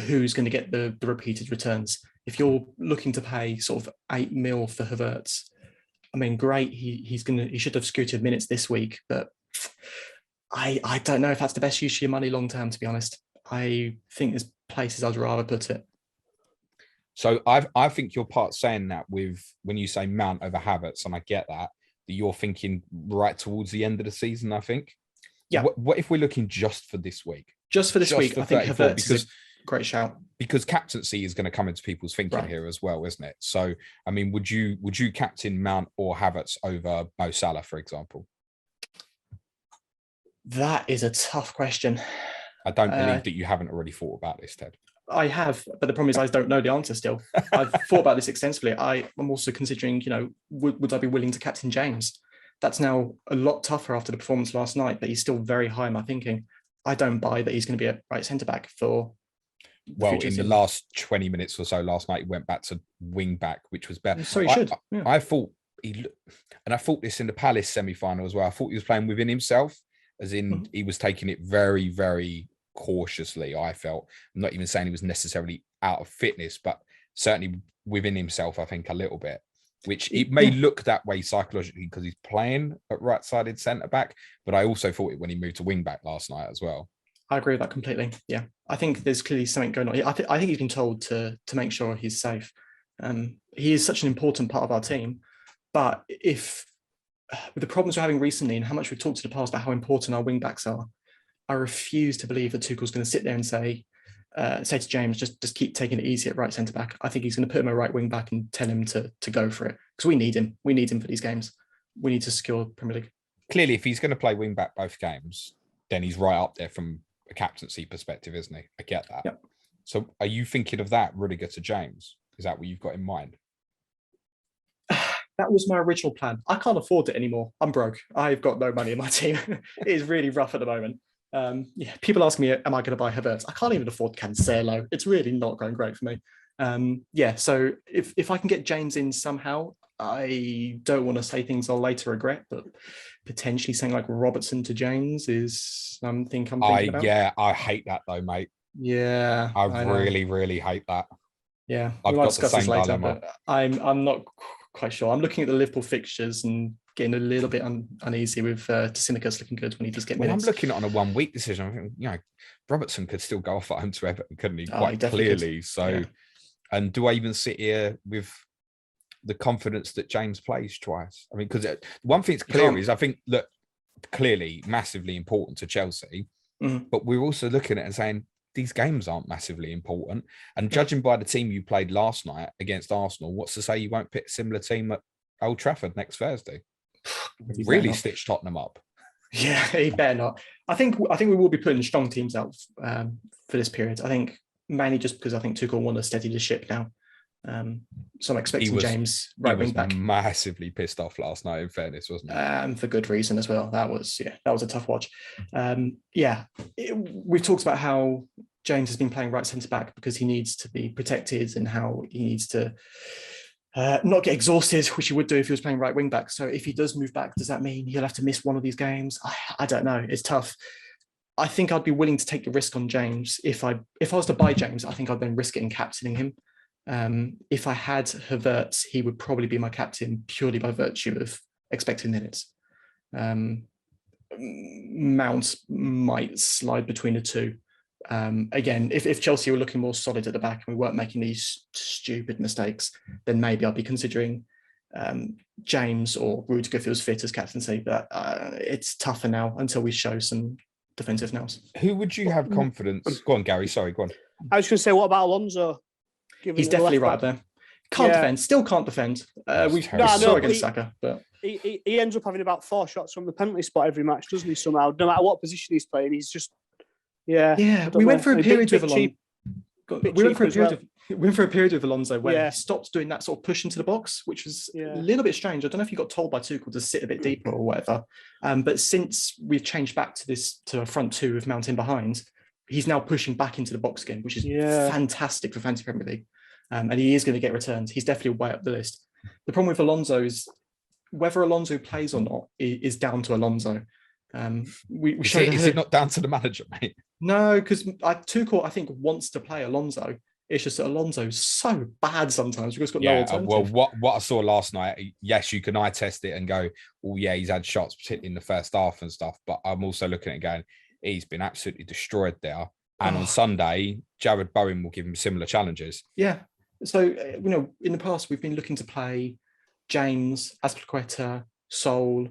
who's going to get the repeated returns? If you're looking to pay sort of 8 mil for Havertz, I mean, great. He should have scooted minutes this week, but I don't know if that's the best use of your money long term. To be honest, I think there's places I'd rather put it. So I think you're part saying that with when you say Mount over Havertz, and I get that you're thinking right towards the end of the season. I think. Yeah. What if we're looking just for this week? Just for this week, I think Havertz is a great shout. Because captaincy is going to come into people's thinking here as well, isn't it? So, I mean, would you captain Mount or Havertz over Mo Salah, for example? That is a tough question. I don't believe that you haven't already thought about this, Ted. I have, but the problem is I don't know the answer still. I've thought about this extensively. I'm also considering, would I be willing to captain James? That's now a lot tougher after the performance last night, but he's still very high in my thinking. I don't buy that he's going to be a right centre-back for... Well, in the last 20 minutes or so last night, he went back to wing-back, which was better. So he should. Yeah. I thought I thought this in the Palace semi-final as well. I thought he was playing within himself, as in he was taking it very, very cautiously, I felt. I'm not even saying he was necessarily out of fitness, but certainly within himself, I think, a little bit, which it may look that way psychologically because he's playing at right-sided centre-back, but I also thought it when he moved to wing-back last night as well. I agree with that completely. Yeah, I think there's clearly something going on. I think he's been told to make sure he's safe. He is such an important part of our team, but with the problems we're having recently and how much we've talked in the past about how important our wing-backs are, I refuse to believe that Tuchel's going to sit there and say to James, just keep taking it easy at right centre-back. I think he's going to put him at right wing-back and tell him to go for it because we need him. We need him for these games. We need to secure Premier League. Clearly, if he's going to play wing-back both games, then he's right up there from a captaincy perspective, isn't he? I get that. Yep. So are you thinking of that, Rudiger to James? Is that what you've got in mind? That was my original plan. I can't afford it anymore. I'm broke. I've got no money in my team. It is really rough at the moment. People ask me, am I going to buy Havertz? I can't even afford Cancelo. It's really not going great for me. So if I can get James in somehow, I don't want to say things I'll later regret, but potentially saying like Robertson to James is something I'm thinking about. Yeah, I hate that though, mate. Yeah. I really, really hate that. Yeah, I've got the same dilemma. But I'm not quite sure. I'm looking at the Liverpool fixtures and getting a little bit uneasy with Tsimikas looking good when he does get minutes. I'm looking at on a 1 week decision. I think, Robertson could still go off at home to Everton, couldn't he? Quite clearly. Could. So, yeah. And do I even sit here with the confidence that James plays twice? I mean, because one thing's clear is I think that clearly massively important to Chelsea, but we're also looking at it and saying these games aren't massively important. And judging by the team you played last night against Arsenal, what's to say you won't pick a similar team at Old Trafford next Thursday? Really stitch Tottenham up. Yeah, he better not. I think we will be putting strong teams out for this period. I think mainly just because I think Tuchel want to steady the ship now. So I'm expecting James right wing back. Massively pissed off last night, in fairness, wasn't he? For good reason as well. That was a tough watch. We've talked about how James has been playing right centre back because he needs to be protected and how he needs to not get exhausted, which he would do if he was playing right wing back. So if he does move back, does that mean he'll have to miss one of these games? I don't know. It's tough. I think I'd be willing to take the risk on James. If I was to buy James, I think I'd then risk it in captaining him. If I had Havertz, he would probably be my captain purely by virtue of expected minutes. Mount might slide between the two. Again, if Chelsea were looking more solid at the back and we weren't making these stupid mistakes, then maybe I'll be considering James or Rudiger feels fit as captaincy. But it's tougher now until we show some defensive nous. Who would you have confidence? Go on, Gary. Sorry, go on. I was going to say, what about Alonso? He's definitely right up there. Can't defend. Still can't defend. We saw against Saka, but he ends up having about 4 shots from the penalty spot every match, doesn't he? Somehow, no matter what position he's playing, he's just We went through a period with Alonso. We went for a period with Alonso where he stopped doing that sort of push into the box, which was a little bit strange. I don't know if he got told by Tuchel to sit a bit deeper or whatever. But since we've changed back to a front two with Mount in behind, he's now pushing back into the box again, which is fantastic for Fantasy Premier League. And he is going to get returns. He's definitely way up the list. The problem with Alonso is whether Alonso plays or not is down to Alonso. Is it not down to the manager, mate? No, because Tuchel, I think, wants to play Alonso. It's just that Alonso's so bad sometimes because he's got no alternative. Well, what I saw last night, yes, you can eye test it and go, oh yeah, he's had shots, particularly in the first half and stuff. But I'm also looking at it going, he's been absolutely destroyed there. And on Sunday, Jared Bowen will give him similar challenges. Yeah. So, in the past, we've been looking to play James, Azpilicueta, Sol,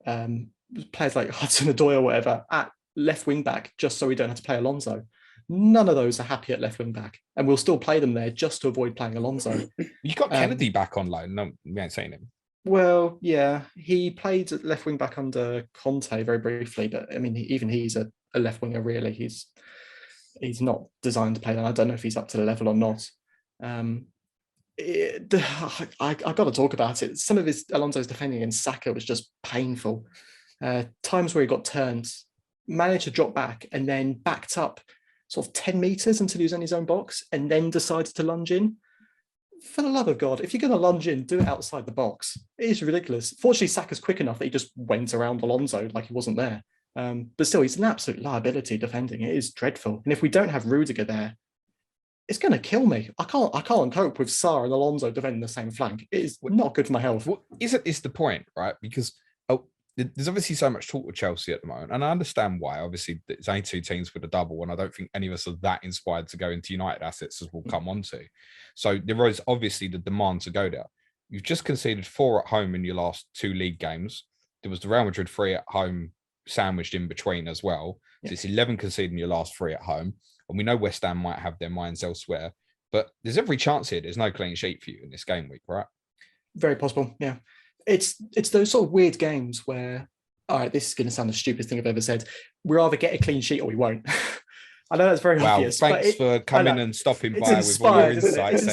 players like Hudson-Odoi or whatever at left wing back, just so we don't have to play Alonso. None of those are happy at left wing back, and we'll still play them there just to avoid playing Alonso. You got Kennedy back on loan. No, we ain't seen him. Well, yeah, he played at left wing back under Conte very briefly, but I mean, even he's a left winger. Really, he's not designed to play that. I don't know if he's up to the level or not. I got to talk about it. Some of Alonso's defending against Saka was just painful. Times where he got turned, managed to drop back, and then backed up sort of 10 meters until he was in his own box, and then decided to lunge in. For the love of God, if you're going to lunge in, do it outside the box. It is ridiculous. Fortunately, Saka's quick enough that he just went around Alonso like he wasn't there. But still, he's an absolute liability defending. It is dreadful. And if we don't have Rudiger there, it's going to kill me. I can't cope with Sarr and Alonso defending the same flank. It is not good for my health. Well, isn't this the point, right? Because there's obviously so much talk with Chelsea at the moment, and I understand why. Obviously, there's only 2 teams with a double, and I don't think any of us are that inspired to go into United assets, as we'll come on to. So there is obviously the demand to go there. You've just conceded 4 at home in your last 2 league games. There was the Real Madrid 3 at home sandwiched in between as well. So it's 11 conceded in your last 3 at home. And we know West Ham might have their minds elsewhere. But there's every chance here there's no clean sheet for you in this game week, right? Very possible, yeah. It's those sort of weird games where, all right, this is going to sound the stupidest thing I've ever said. We'll either get a clean sheet or we won't. I know that's very obvious. Thanks for coming and stopping by with all your insights.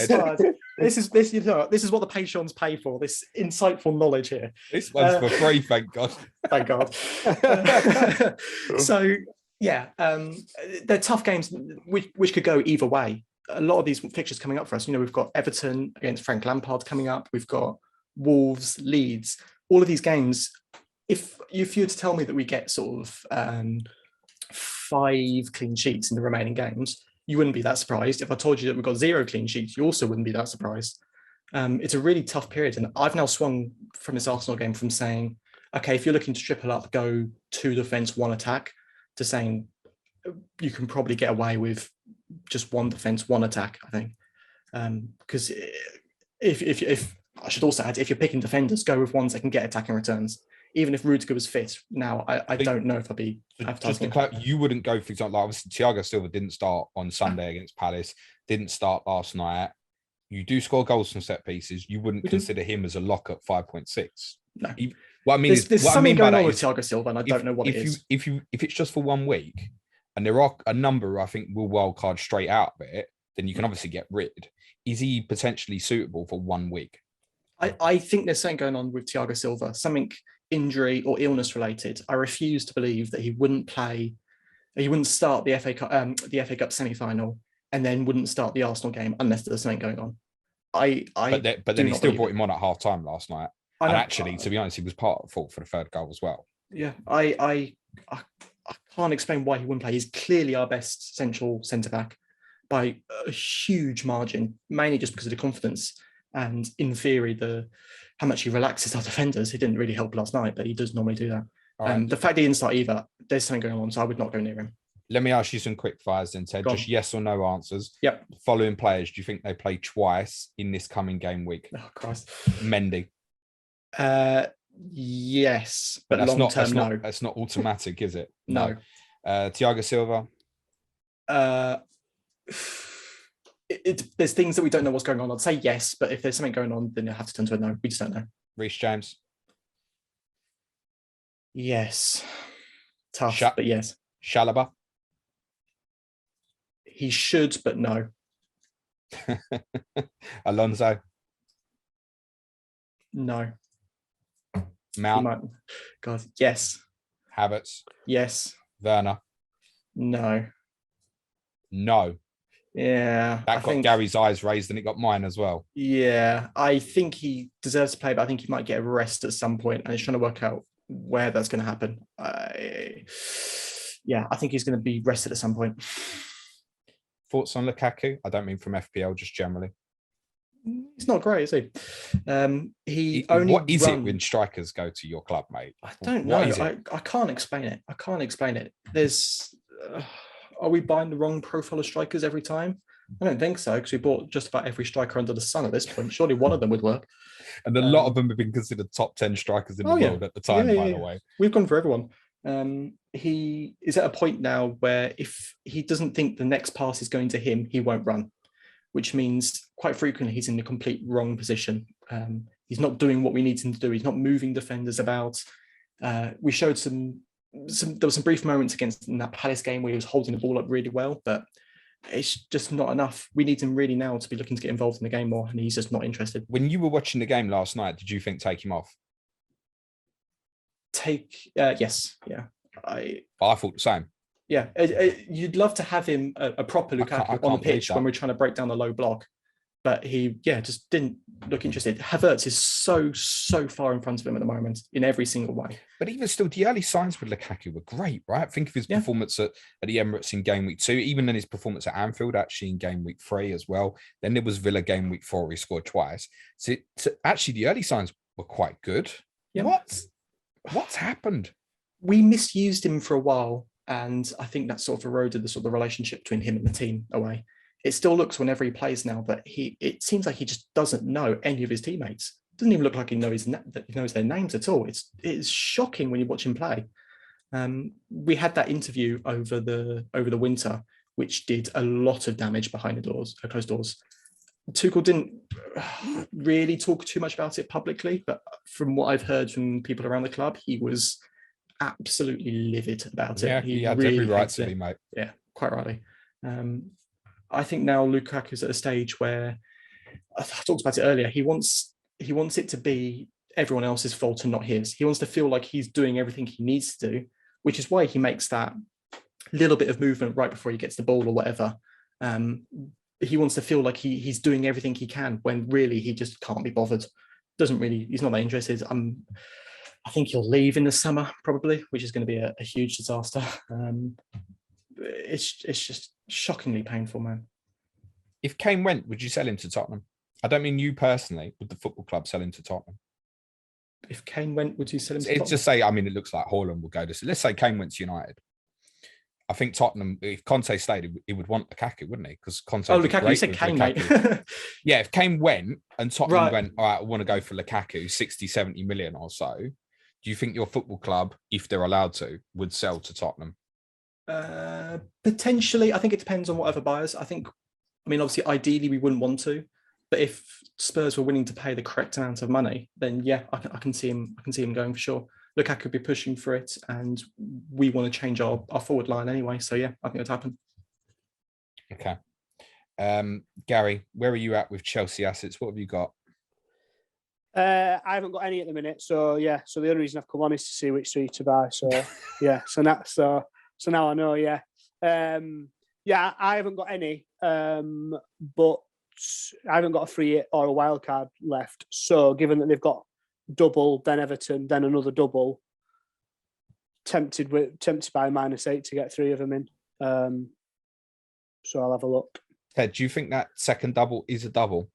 This is this is what the Patreons pay for. This insightful knowledge here. This one's for free, thank God. Thank God. So yeah, they're tough games which could go either way. A lot of these fixtures coming up for us. We've got Everton against Frank Lampard coming up. We've got Wolves, Leeds. All of these games. If you were to tell me that we get sort of 5 clean sheets in the remaining games, you wouldn't be that surprised. If I told you that we've got 0 clean sheets, you also wouldn't be that surprised. It's a really tough period. And I've now swung from this Arsenal game from saying, okay, if you're looking to triple up, go 2 defence, 1 attack, to saying you can probably get away with just 1 defence, 1 attack, I think. Because if I should also add, if you're picking defenders, go with ones that can get attacking returns. Even if Rudiger was fit, now I don't know if I'd be advertising. You wouldn't go, for example, like obviously Thiago Silva didn't start on Sunday against Palace, didn't start last night. You do score goals from set pieces. You wouldn't consider him as a lock at 5.6. No. What I mean there's something going on with Thiago Silva, and I don't know what it is. If it's just for 1 week, and there are a number I think will wildcard straight out of it, then you can obviously get rid. Is he potentially suitable for 1 week? I think there's something going on with Thiago Silva, something injury or illness related. I refuse to believe that he wouldn't start the FA Cup semi-final and then wouldn't start the Arsenal game unless there's something going on. But then he still brought him on at half time last night. And actually, to be honest, he was part of the fault for the 3rd goal as well. Yeah, I can't explain why he wouldn't play. He's clearly our best central centre-back by a huge margin, mainly just because of the confidence and, in theory, how much he relaxes our defenders. He didn't really help last night, but he does normally do that. Right. The fact that he didn't start either, there's something going on, so I would not go near him. Let me ask you some quick fires then, Ted. Just yes or no answers. Yep. Following players, do you think they play twice in this coming game week? Oh, Christ. Mendy. Yes, but that's not automatic, is it? No. Thiago Silva. There's things that we don't know what's going on. I'd say yes, but if there's something going on, then you'll have to turn to a no. We just don't know. Reece James. Yes. Tough, but yes. Chalobah. He should, but no. Alonso. No. Mount. God, yes. Havertz. Yes. Werner. No. Yeah. That got Gary's eyes raised and it got mine as well. Yeah. I think he deserves to play, but I think he might get a rest at some point, and he's trying to work out where that's going to happen. I think he's going to be rested at some point. Thoughts on Lukaku? I don't mean from FPL, just generally. He's not great, is he? What is it when strikers go to your club, mate? I don't know. I can't explain it. There's... are we buying the wrong profile of strikers every time? I don't think so, because we bought just about every striker under the sun at this point. Surely one of them would work. And a lot of them have been considered top 10 strikers in the world at the time, by the way. We've gone for everyone. He is at a point now where if he doesn't think the next pass is going to him, he won't run, which means quite frequently he's in the complete wrong position. He's not doing what we need him to do. He's not moving defenders about. We showed there were some brief moments in that Palace game where he was holding the ball up really well, but it's just not enough. We need him really now to be looking to get involved in the game more, and he's just not interested. When you were watching the game last night, did you think take him off? Yes, yeah. I thought the same. Yeah, you'd love to have him a proper Lukaku on the pitch when we're trying to break down the low block. but he, just didn't look interested. Havertz is so far in front of him at the moment in every single way. But even still, the early signs with Lukaku were great, right? Think of his performance at the Emirates in game week 2, even then his performance at Anfield actually in game week 3 as well. Then there was Villa game week 4, he scored twice. So actually, the early signs were quite good. Yeah. What's happened? We misused him for a while, and I think that sort of eroded the sort of relationship between him and the team away. It still looks whenever he plays now that it seems like he just doesn't know any of his teammates. It doesn't even look like he knows their names at all. It's shocking when you watch him play. We had that interview over the winter, which did a lot of damage behind the doors, closed doors. Tuchel didn't really talk too much about it publicly, but from what I've heard from people around the club, he was absolutely livid about it. Yeah, he had every right to be, mate. Yeah, quite rightly. I think now Lukaku's at a stage where I talked about it earlier. He wants it to be everyone else's fault and not his. He wants to feel like he's doing everything he needs to do, which is why he makes that little bit of movement right before he gets the ball or whatever. He wants to feel like he's doing everything he can when really he just can't be bothered. He's not that interested. I think he'll leave in the summer probably, which is going to be a huge disaster. It's just shockingly painful, man. If Kane went, would you sell him to Tottenham? I don't mean you personally. Would the football club sell him to Tottenham? If Kane went, would you sell him to Tottenham? Just say, I mean, it looks like Haaland will go to... Let's say Kane went to United. I think Tottenham, if Conte stayed, he would want Lukaku, wouldn't he? Because Conte... Oh, Lukaku, you said Kane, mate. Yeah, if Kane went and Tottenham went, all right, I want to go for Lukaku, 60, 70 million or so, do you think your football club, if they're allowed to, would sell to Tottenham? Potentially. I think it depends on whatever buyers. Obviously, ideally, we wouldn't want to. But if Spurs were willing to pay the correct amount of money, then yeah, I can see him. I can see him going for sure. Lukaku could be pushing for it, and we want to change our forward line anyway. So yeah, I think it'd happen. Okay, Gary, where are you at with Chelsea assets? What have you got? I haven't got any at the minute. So yeah, so the only reason I've come on is to see which three to buy. So yeah, so now I know. Yeah, I haven't got any, but I haven't got a free hit or a wild card left. So given that they've got double, then Everton, then another double, tempted by -8 to get 3 of them in. So I'll have a look. Ted, do you think that second double is a double?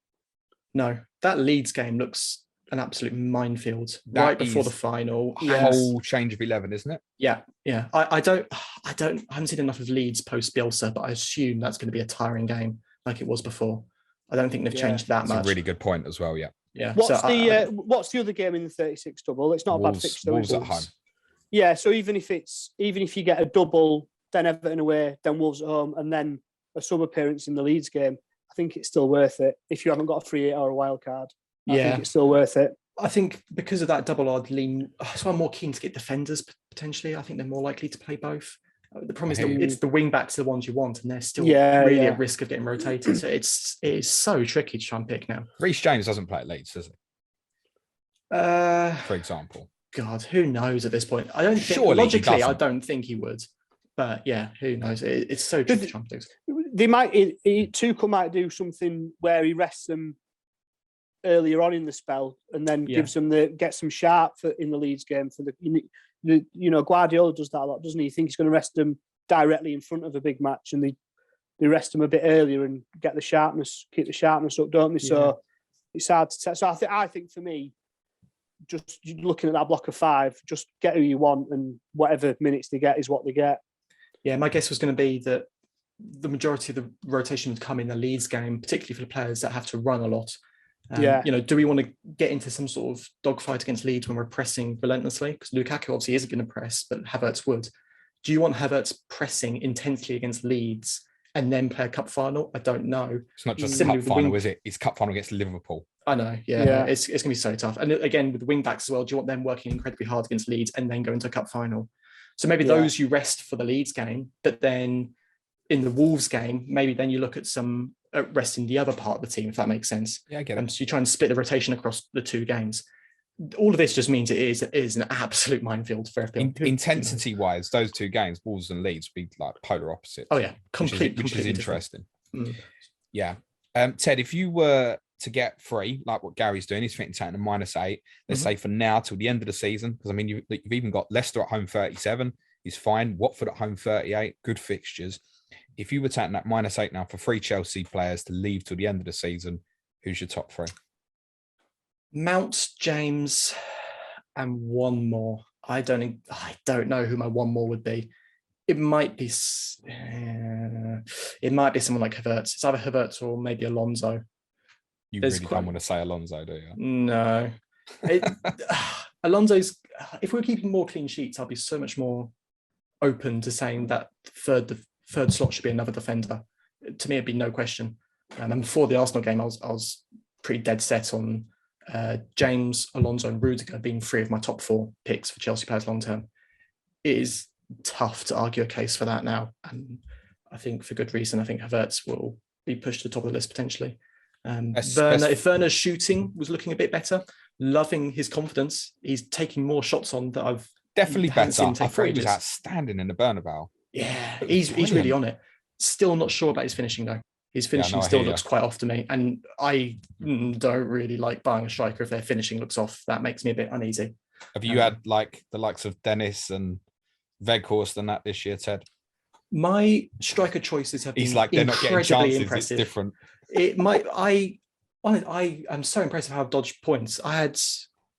No, that Leeds game looks an absolute minefield right before the final. Whole change of 11, isn't it? Yeah. I haven't seen enough of Leeds post Bielsa, but I assume that's going to be a tiring game like it was before. I don't think they've changed that much. That's a really good point as well. Yeah. Yeah. What's the other game in the 36 double? It's not a bad fixture. Wolves at home. Yeah. So even if you get a double, then Everton away, then Wolves at home, and then a sub appearance in the Leeds game, I think it's still worth it. If you haven't got a free hit or a wild card, I think it's still worth it. I think because of that double, I'd lean. So I'm more keen to get defenders potentially. I think they're more likely to play both. The problem is it's the wing backs are the ones you want, and they're still really at risk of getting rotated. So it is so tricky to try and pick now. Reece James doesn't play at Leeds, does he? For example. God, who knows at this point? I don't think logically. I don't think he would, but yeah, who knows? It's so tricky to try and predict. They might. Tuchel might do something where he rests them earlier on in the spell, and then gets them sharp in the Leeds game for the Guardiola does that a lot, doesn't he? You think he's going to rest them directly in front of a big match, and they rest them a bit earlier and get the sharpness, keep the sharpness up, don't they? Yeah. So it's hard to tell. So I think for me, just looking at that block of 5, just get who you want, and whatever minutes they get is what they get. Yeah, my guess was going to be that the majority of the rotation would come in the Leeds game, particularly for the players that have to run a lot. Do we want to get into some sort of dogfight against Leeds when we're pressing relentlessly? Because Lukaku obviously isn't going to press, but Havertz would. Do you want Havertz pressing intensely against Leeds and then play a cup final? I don't know. It's not just a cup final, is it? It's cup final against Liverpool. I know, yeah. It's going to be so tough. And again, with the wing backs as well, do you want them working incredibly hard against Leeds and then go into a cup final? So maybe those you rest for the Leeds game, but then in the Wolves game, maybe then you look at some resting the other part of the team, if that makes sense. Yeah, I get it. So you try and split the rotation across the 2 games. All of this just means it is an absolute minefield for FPL. Intensity-wise, those 2 games, Wolves and Leeds, be like polar opposites. Oh yeah, which is interesting. Mm. Yeah. Ted, if you were to get free, like what Gary's doing, he's thinking taking a -8. Let's say for now till the end of the season, because I mean you've even got Leicester at home 37 is fine, Watford at home 38, good fixtures. If you were taking that -8 now for 3 Chelsea players to leave till the end of the season, who's your top 3? Mount, James, and one more. I don't know who my one more would be. It might be someone like Havertz. It's either Havertz or maybe Alonso. You really don't want to say Alonso, do you? No. Alonso's. If we're keeping more clean sheets, I'll be so much more open to saying that the third slot should be another defender. To me, it'd be no question. And before the Arsenal game, I was pretty dead set on James, Alonso, and Rudiger being 3 of my top 4 picks for Chelsea players long term. It is tough to argue a case for that now, and I think for good reason. I think Havertz will be pushed to the top of the list potentially. If Werner's shooting was looking a bit better, loving his confidence. He's taking more shots on that I've definitely better. I thought he was outstanding in the Bernabeu. Yeah, he's really on it. Still not sure about his finishing though. His finishing still looks quite off to me, and I don't really like buying a striker if their finishing looks off. That makes me a bit uneasy. Have you had like the likes of Dennis and Weghorst and that this year, Ted? My striker choices have been they're not getting chances. Impressive. It's different. I am so impressed how I've dodged points. I had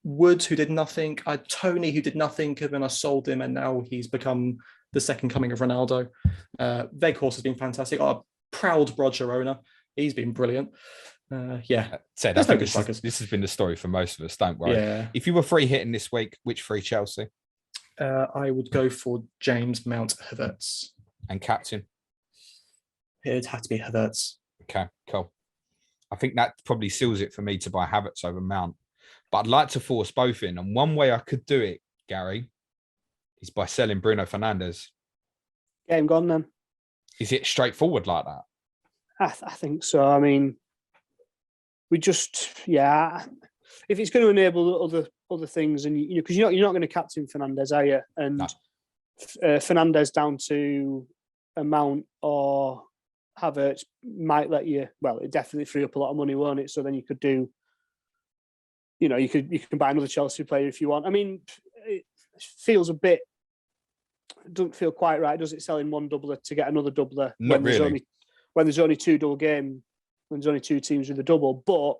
Wood who did nothing. I had Tony who did nothing, and then I sold him, and now he's become the second coming of Ronaldo. Weghorst has been fantastic. Oh, proud Roger owner. He's been brilliant. Ted, I think this has been the story for most of us. Don't worry. Yeah. If you were free hitting this week, which 3 Chelsea? I would go for James, Mount, Havertz. And captain? It'd have to be Havertz. Okay, cool. I think that probably seals it for me to buy Havertz over Mount. But I'd like to force both in. And one way I could do it, Gary, is by selling Bruno Fernandes. Game gone then. Is it straightforward like that? I think so. I mean, we just, if it's going to enable other things, and because you're not going to captain Fernandes, are you? And no. Fernandes down to a Mount or Havertz might let you. Well, it definitely free up a lot of money, won't it? So then you could do, you can buy another Chelsea player if you want. I mean, it feels a bit. It doesn't feel quite right, does it? Selling one doubler to get another doubler when there's only 2 double game, when there's only 2 teams with a double. But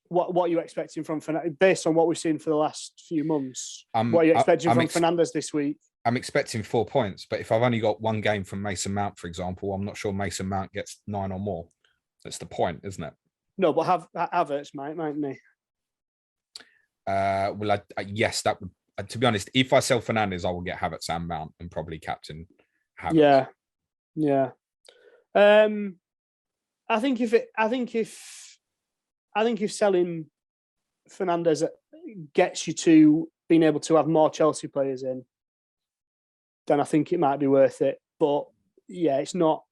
what are you expecting from Fernandes based on what we've seen for the last few months? What are you expecting from Fernandes this week? I'm expecting 4 points, but if I've only got 1 game from Mason Mount, for example, I'm not sure Mason Mount gets 9 or more. That's the point, isn't it? No, but Havertz mightn't he? Yes, that would. To be honest, if I sell Fernandes, I will get Havertz and Mount and probably captain Havertz. Yeah. I think if selling Fernandes gets you to being able to have more Chelsea players in, then I think it might be worth it. But yeah, it's not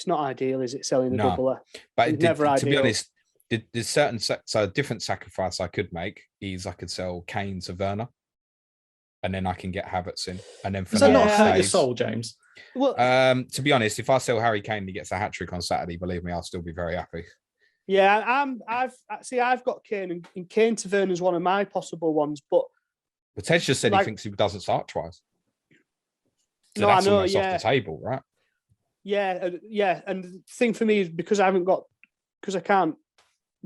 ideal, is it? Selling a doubler, but never ideal. To be honest, there's certain a different sacrifice I could make is I could sell Kane to Werner, and then I can get Havertz in, and then does that not hurt your soul, James? Well, to be honest, if I sell Harry Kane and he gets a hat-trick on Saturday, believe me, I'll still be very happy. Yeah, I've got Kane, and Kane to Werner is one of my possible ones, but Ted just said he thinks he doesn't start twice. So no, that's I know, almost off the table, right? Yeah, and the thing for me is because I can't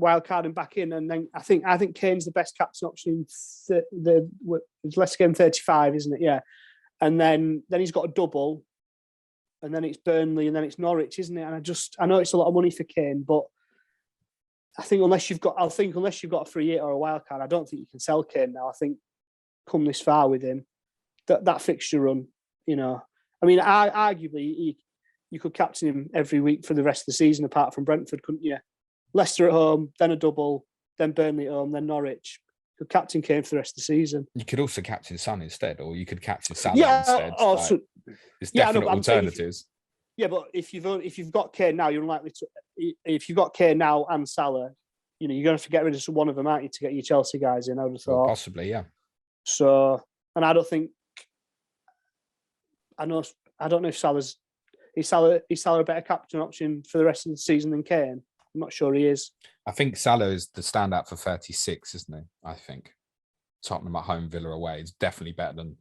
wildcard him back in, and then I think Kane's the best captain option. It's less game 35, isn't it? Yeah, and then he's got a double, and then it's Burnley, and then it's Norwich, isn't it? And I know it's a lot of money for Kane, but I think unless you've got a free hit or a wild card, I don't think you can sell Kane now. I think come this far with him, that fixture run, I mean, arguably you could captain him every week for the rest of the season, apart from Brentford, couldn't you? Leicester at home, then a double, then Burnley at home, then Norwich. You could captain Kane for the rest of the season. You could also captain Son instead, or you could captain Salah instead. There's definite alternatives. But if you've got Kane now, you're unlikely to. If you've got Kane now and Salah, you're going to have to get rid of one of them, aren't you, to get your Chelsea guys in? I would have thought. Possibly, yeah. So, and I don't know if Salah's Is Salah a better captain option for the rest of the season than Kane? I'm not sure he is. I think Salah is the standout for 36, isn't he? I think Tottenham at home, Villa away is definitely better than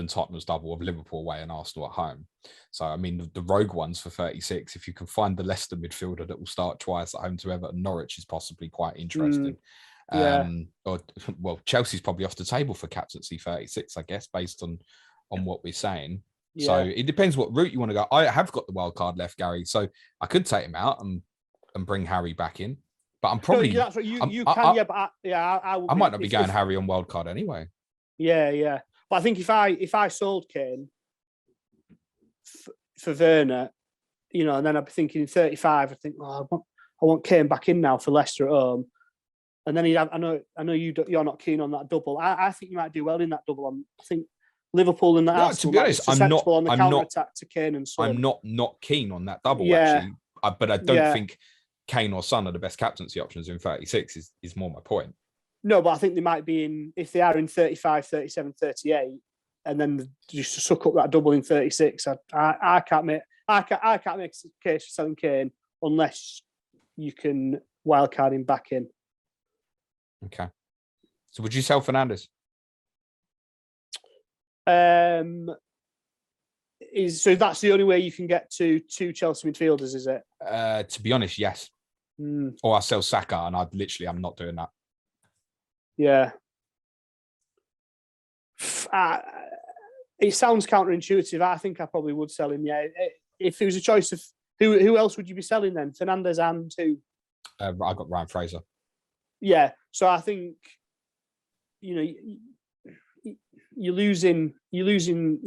Tottenham's double of Liverpool away and Arsenal at home. So, I mean, the rogue ones for 36, if you can find the Leicester midfielder that will start twice at home to Everton, Norwich is possibly quite interesting. Chelsea's probably off the table for captaincy 36, I guess, based on what we're saying. Yeah. So it depends what route you want to go. I have got the wild card left, Gary, so I could take him out and bring Harry back in. But I'm probably... No, that's what you can, I might not be going Harry on wild card anyway. Yeah. But I think if I sold Kane for Werner, and then I'd be thinking 35, I think, I want Kane back in now for Leicester at home. And then I know you're not keen on that double. I think you might do well in that double. I think Liverpool and that Arsenal, to be honest, I'm not on the counter attack to Kane and Son. I'm not keen on that double actually, but I don't think Kane or Son are the best captaincy options in 36. Is more my point. No, but I think they might be if they are in 35, 37, 38, and then just to suck up that double in 36. I can't make a case for selling Kane unless you can wildcard him back in. Okay. So would you sell Fernandes? So that's the only way you can get to two Chelsea midfielders, is it? To be honest, yes. Or I sell Saka, and I'm not doing that. Yeah. It sounds counterintuitive. I think I probably would sell him. Yeah. If it was a choice of who else would you be selling then? Fernandes and who? I got Ryan Fraser. Yeah. So I think you're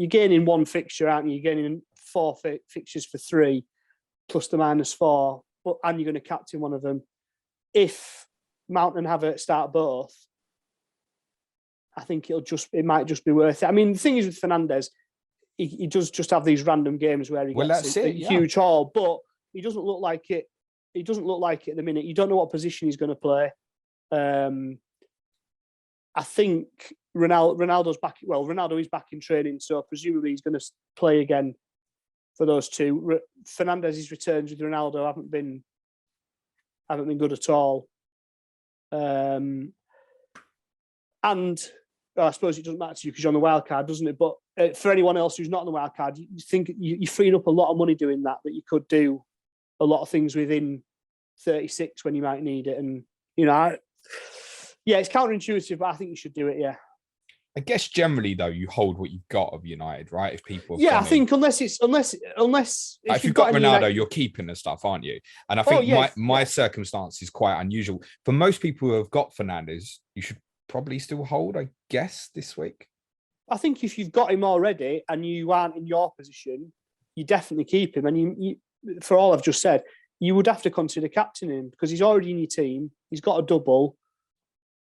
gaining one fixture, aren't you? You're gaining 4 fixtures for 3 plus the -4, and you're going to captain one of them. If Mount and Havertz start both, I think it might just be worth it. I mean, the thing is with Fernandes, he does just have these random games where he gets a huge haul, but he doesn't look like it. He doesn't look like it at the minute. You don't know what position he's going to play. I think Ronaldo's back. Well, Ronaldo is back in training, so presumably he's going to play again for those two. Fernandes' returns with Ronaldo haven't been good at all. And I suppose it doesn't matter to you because you're on the wild card, doesn't it? But for anyone else who's not on the wild card, you think you're freeing up a lot of money doing that you could do a lot of things within 36 when you might need it. And, it's counterintuitive, but I think you should do it, yeah. I guess generally, though, you hold what you've got of United, right? If people I think unless if you've got Ronaldo, you're keeping the stuff, aren't you? And I think my circumstance is quite unusual. For most people who have got Fernandes, you should probably still hold, I guess, this week. I think if you've got him already and you aren't in your position, you definitely keep him. And you for all I've just said, you would have to consider captaining him because he's already in your team. He's got a double.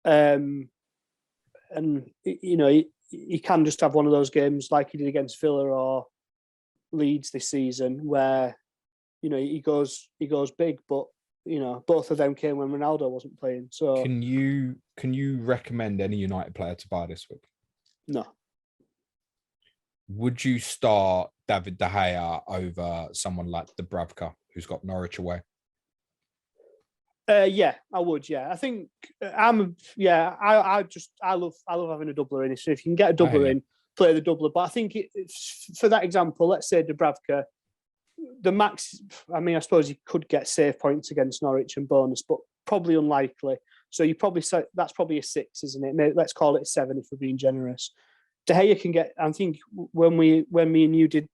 And, he can just have one of those games like he did against Villa or Leeds this season where, he goes big, but, both of them came when Ronaldo wasn't playing. So Can you recommend any United player to buy this week? No. Would you start David De Gea over someone like Dubravka, who's got Norwich away? Yeah, I would. Yeah, I think I love having a doubler in. So if you can get a doubler in, play the doubler. But I think for that example, let's say Dubravka, the max. I mean, I suppose you could get save points against Norwich and bonus, but probably unlikely. So you probably say that's probably a 6, isn't it? Maybe, let's call it a 7 if we're being generous. De Gea can get. I think when me and you did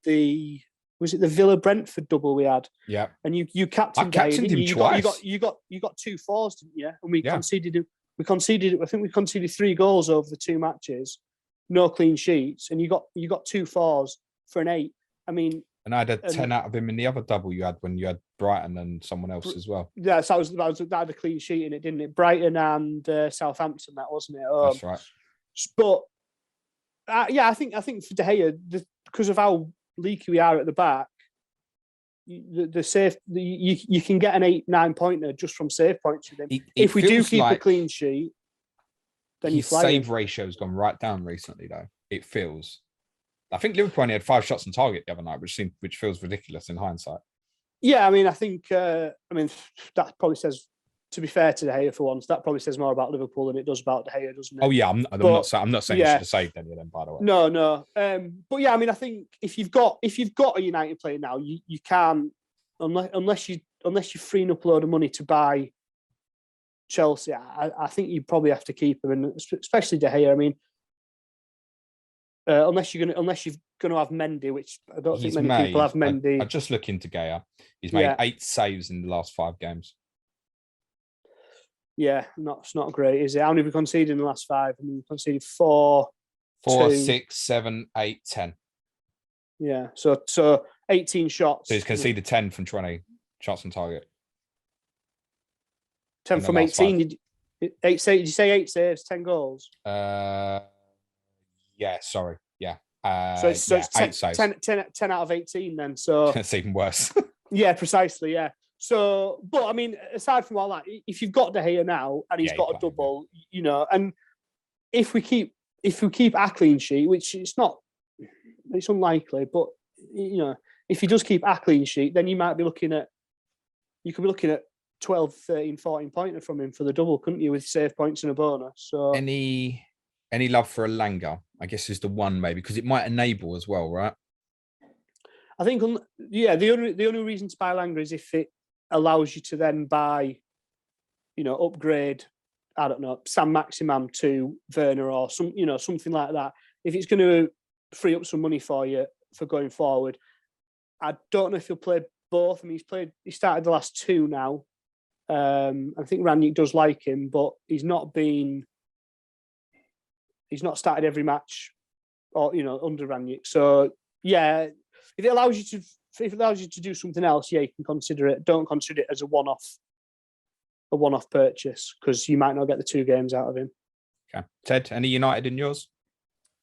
was it the Villa Brentford double we had? Yeah. And you captained him twice. You got 2 4s, didn't you? And we conceded. I think we conceded 3 goals over the 2 matches, no clean sheets, and you got 2 4s for an 8. I mean, and I had a 10 out of him in the other double you had when you had Brighton and someone else as well. Yeah, so that had a clean sheet in it, didn't it? Brighton and Southampton, that wasn't it? That's right. But I think for De Gea, because of how leaky we are at the back, the safe you can get an 8-9 pointer just from save points with him. If we do keep a clean sheet, then his save ratio has gone right down recently, though. It feels I think Liverpool only had 5 shots on target the other night, which feels ridiculous in hindsight. Yeah, I mean, I think that probably says, to be fair to De Gea for once, that probably says more about Liverpool than it does about De Gea, doesn't it? Oh yeah, I'm not saying you should have saved any of them, by the way. No. But yeah, I mean, I think if you've got a United player now, you can't, unless you're freeing up a load of money to buy Chelsea. I think you probably have to keep him, and especially De Gea. I mean, unless you're going to have Mendy, which I don't think many people have Mendy. I just look into Gea. He's made 8 saves in the last 5 games. Yeah, it's not great, is it? How many have we conceded in the last 5? I mean, we conceded 4, 6, 7, 8, 10. Yeah, so 18 shots. So he's conceded 10 from 20 shots on target. 10 from 18. Did you say 8 saves, 10 goals? Yeah, sorry. Yeah. So it's 8 saves. 10 out of 18 then. So it's even worse. Yeah, precisely. Yeah. So, but I mean, aside from all that, if you've got De Gea now and he's got a double, and if we keep a clean sheet, which it's unlikely, but if he does keep a clean sheet, then you could be looking at 12, 13, 14 pointer from him for the double, couldn't you, with save points and a bonus? So any love for Elanga, I guess, is the one maybe, because it might enable as well, right? I think, the only reason to buy Elanga is if it allows you to then buy, upgrade, I don't know, Sam Maximum to Werner or something like that. If it's going to free up some money for you for going forward, I don't know if he'll play both. I mean, he started the last 2 now. I think Rangnick does like him, but he's not started every match or under Rangnick. So yeah, if it allows you to do something else, yeah, you can consider it. Don't consider it as a one-off purchase, because you might not get the 2 games out of him. Okay, Ted, any United in yours?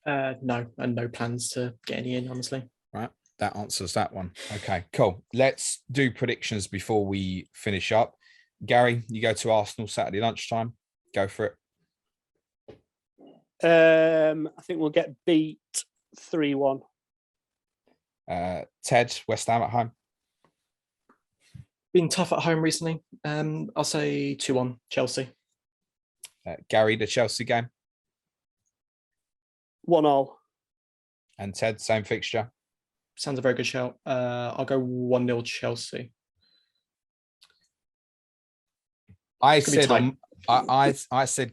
No, and no plans to get any in, honestly. Right, that answers that one. Okay, cool. Let's do predictions before we finish up. Gary, you go to Arsenal Saturday lunchtime. Go for it. I think we'll get beat 3-1. Ted, West Ham at home. Been tough at home recently. I'll say 2-1 Chelsea. Gary, the Chelsea game. 1-1. And Ted, same fixture. Sounds a very good shout. I'll go 1-0 Chelsea. I said,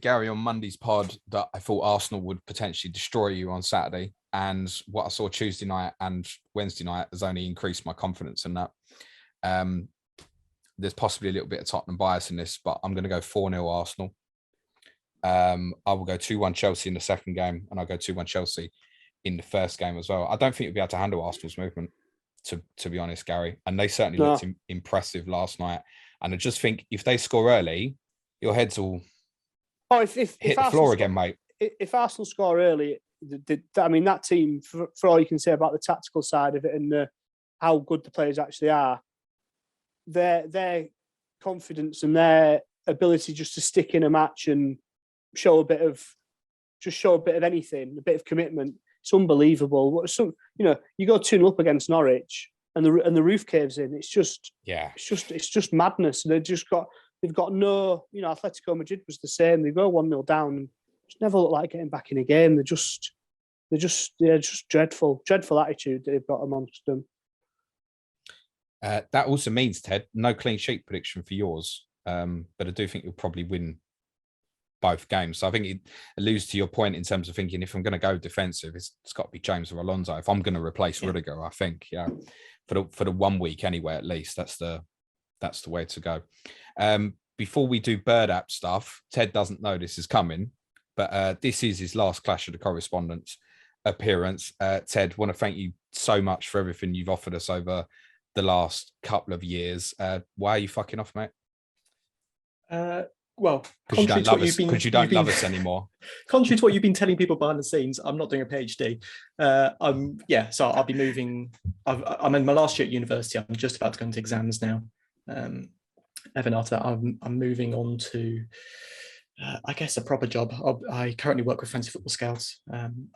Gary, on Monday's pod that I thought Arsenal would potentially destroy you on Saturday. And what I saw Tuesday night and Wednesday night has only increased my confidence in that. There's possibly a little bit of Tottenham bias in this, but I'm going to go 4-0 Arsenal. I will go 2-1 Chelsea in the second game, and I'll go 2-1 Chelsea in the first game as well. I don't think we'll be able to handle Arsenal's movement, to be honest, Gary. And they certainly looked impressive last night. And I just think if they score early, your heads will hit the floor again, mate. If Arsenal score early, that team, for all you can say about the tactical side of it and how good the players actually are, their confidence and their ability just to stick in a match and show a bit of anything, a bit of commitment, it's unbelievable. You go 2-0 up against Norwich and the roof caves in. It's just madness. They've got no, Atletico Madrid was the same. They go 1-0 down and just never look like getting back in a game. They're just dreadful attitude that they've got amongst them. That also means, Ted, no clean sheet prediction for yours. But I do think you'll probably win both games. So I think it alludes to your point in terms of thinking, if I'm going to go defensive, it's got to be James or Alonso. If I'm going to replace Rudiger, I think, for the 1 week anyway, at least that's the way to go. Before we do bird app stuff, Ted doesn't know this is coming, but this is his last Clash of the Correspondents appearance. Ted, want to thank you so much for everything you've offered us over the last couple of years. Why are you fucking off, mate? Well, because you don't love us anymore. Contrary to what you've been telling people behind the scenes, I'm not doing a PhD. So I'll be moving. I'm in my last year at university. I'm just about to go into exams now. And after that, I'm moving on to I guess a proper job. I currently work with Fantasy Football Scouts.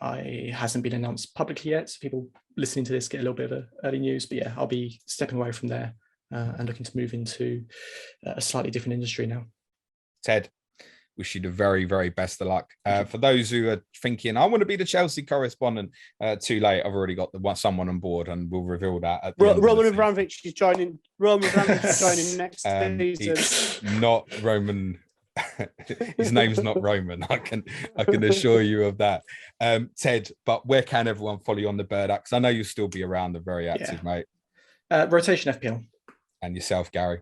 It hasn't been announced publicly yet, so people listening to this get a little bit of early news. But yeah, I'll be stepping away from there and looking to move into a slightly different industry now. Ted, wish you the very, very best of luck. For those who are thinking, I want to be the Chelsea correspondent, too late. I've already got someone on board, and we'll reveal that. At the Roman Abramovich is joining. Roman Abramovich is joining next season. It's not Roman. His name's not Roman. I can assure you of that. Ted, but where can everyone follow you on the Bird Axe? I know you'll still be around and very active, mate. Rotation FPL. And yourself, Gary.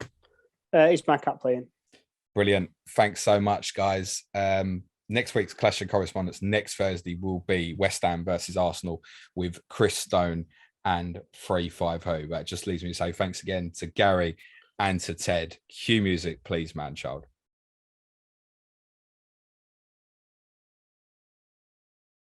It's my cat playing. Brilliant. Thanks so much, guys. Next week's Clash of Correspondents next Thursday will be West Ham versus Arsenal with Chris Stone and 350. That just leaves me to say thanks again to Gary and to Ted. Cue music, please, man child.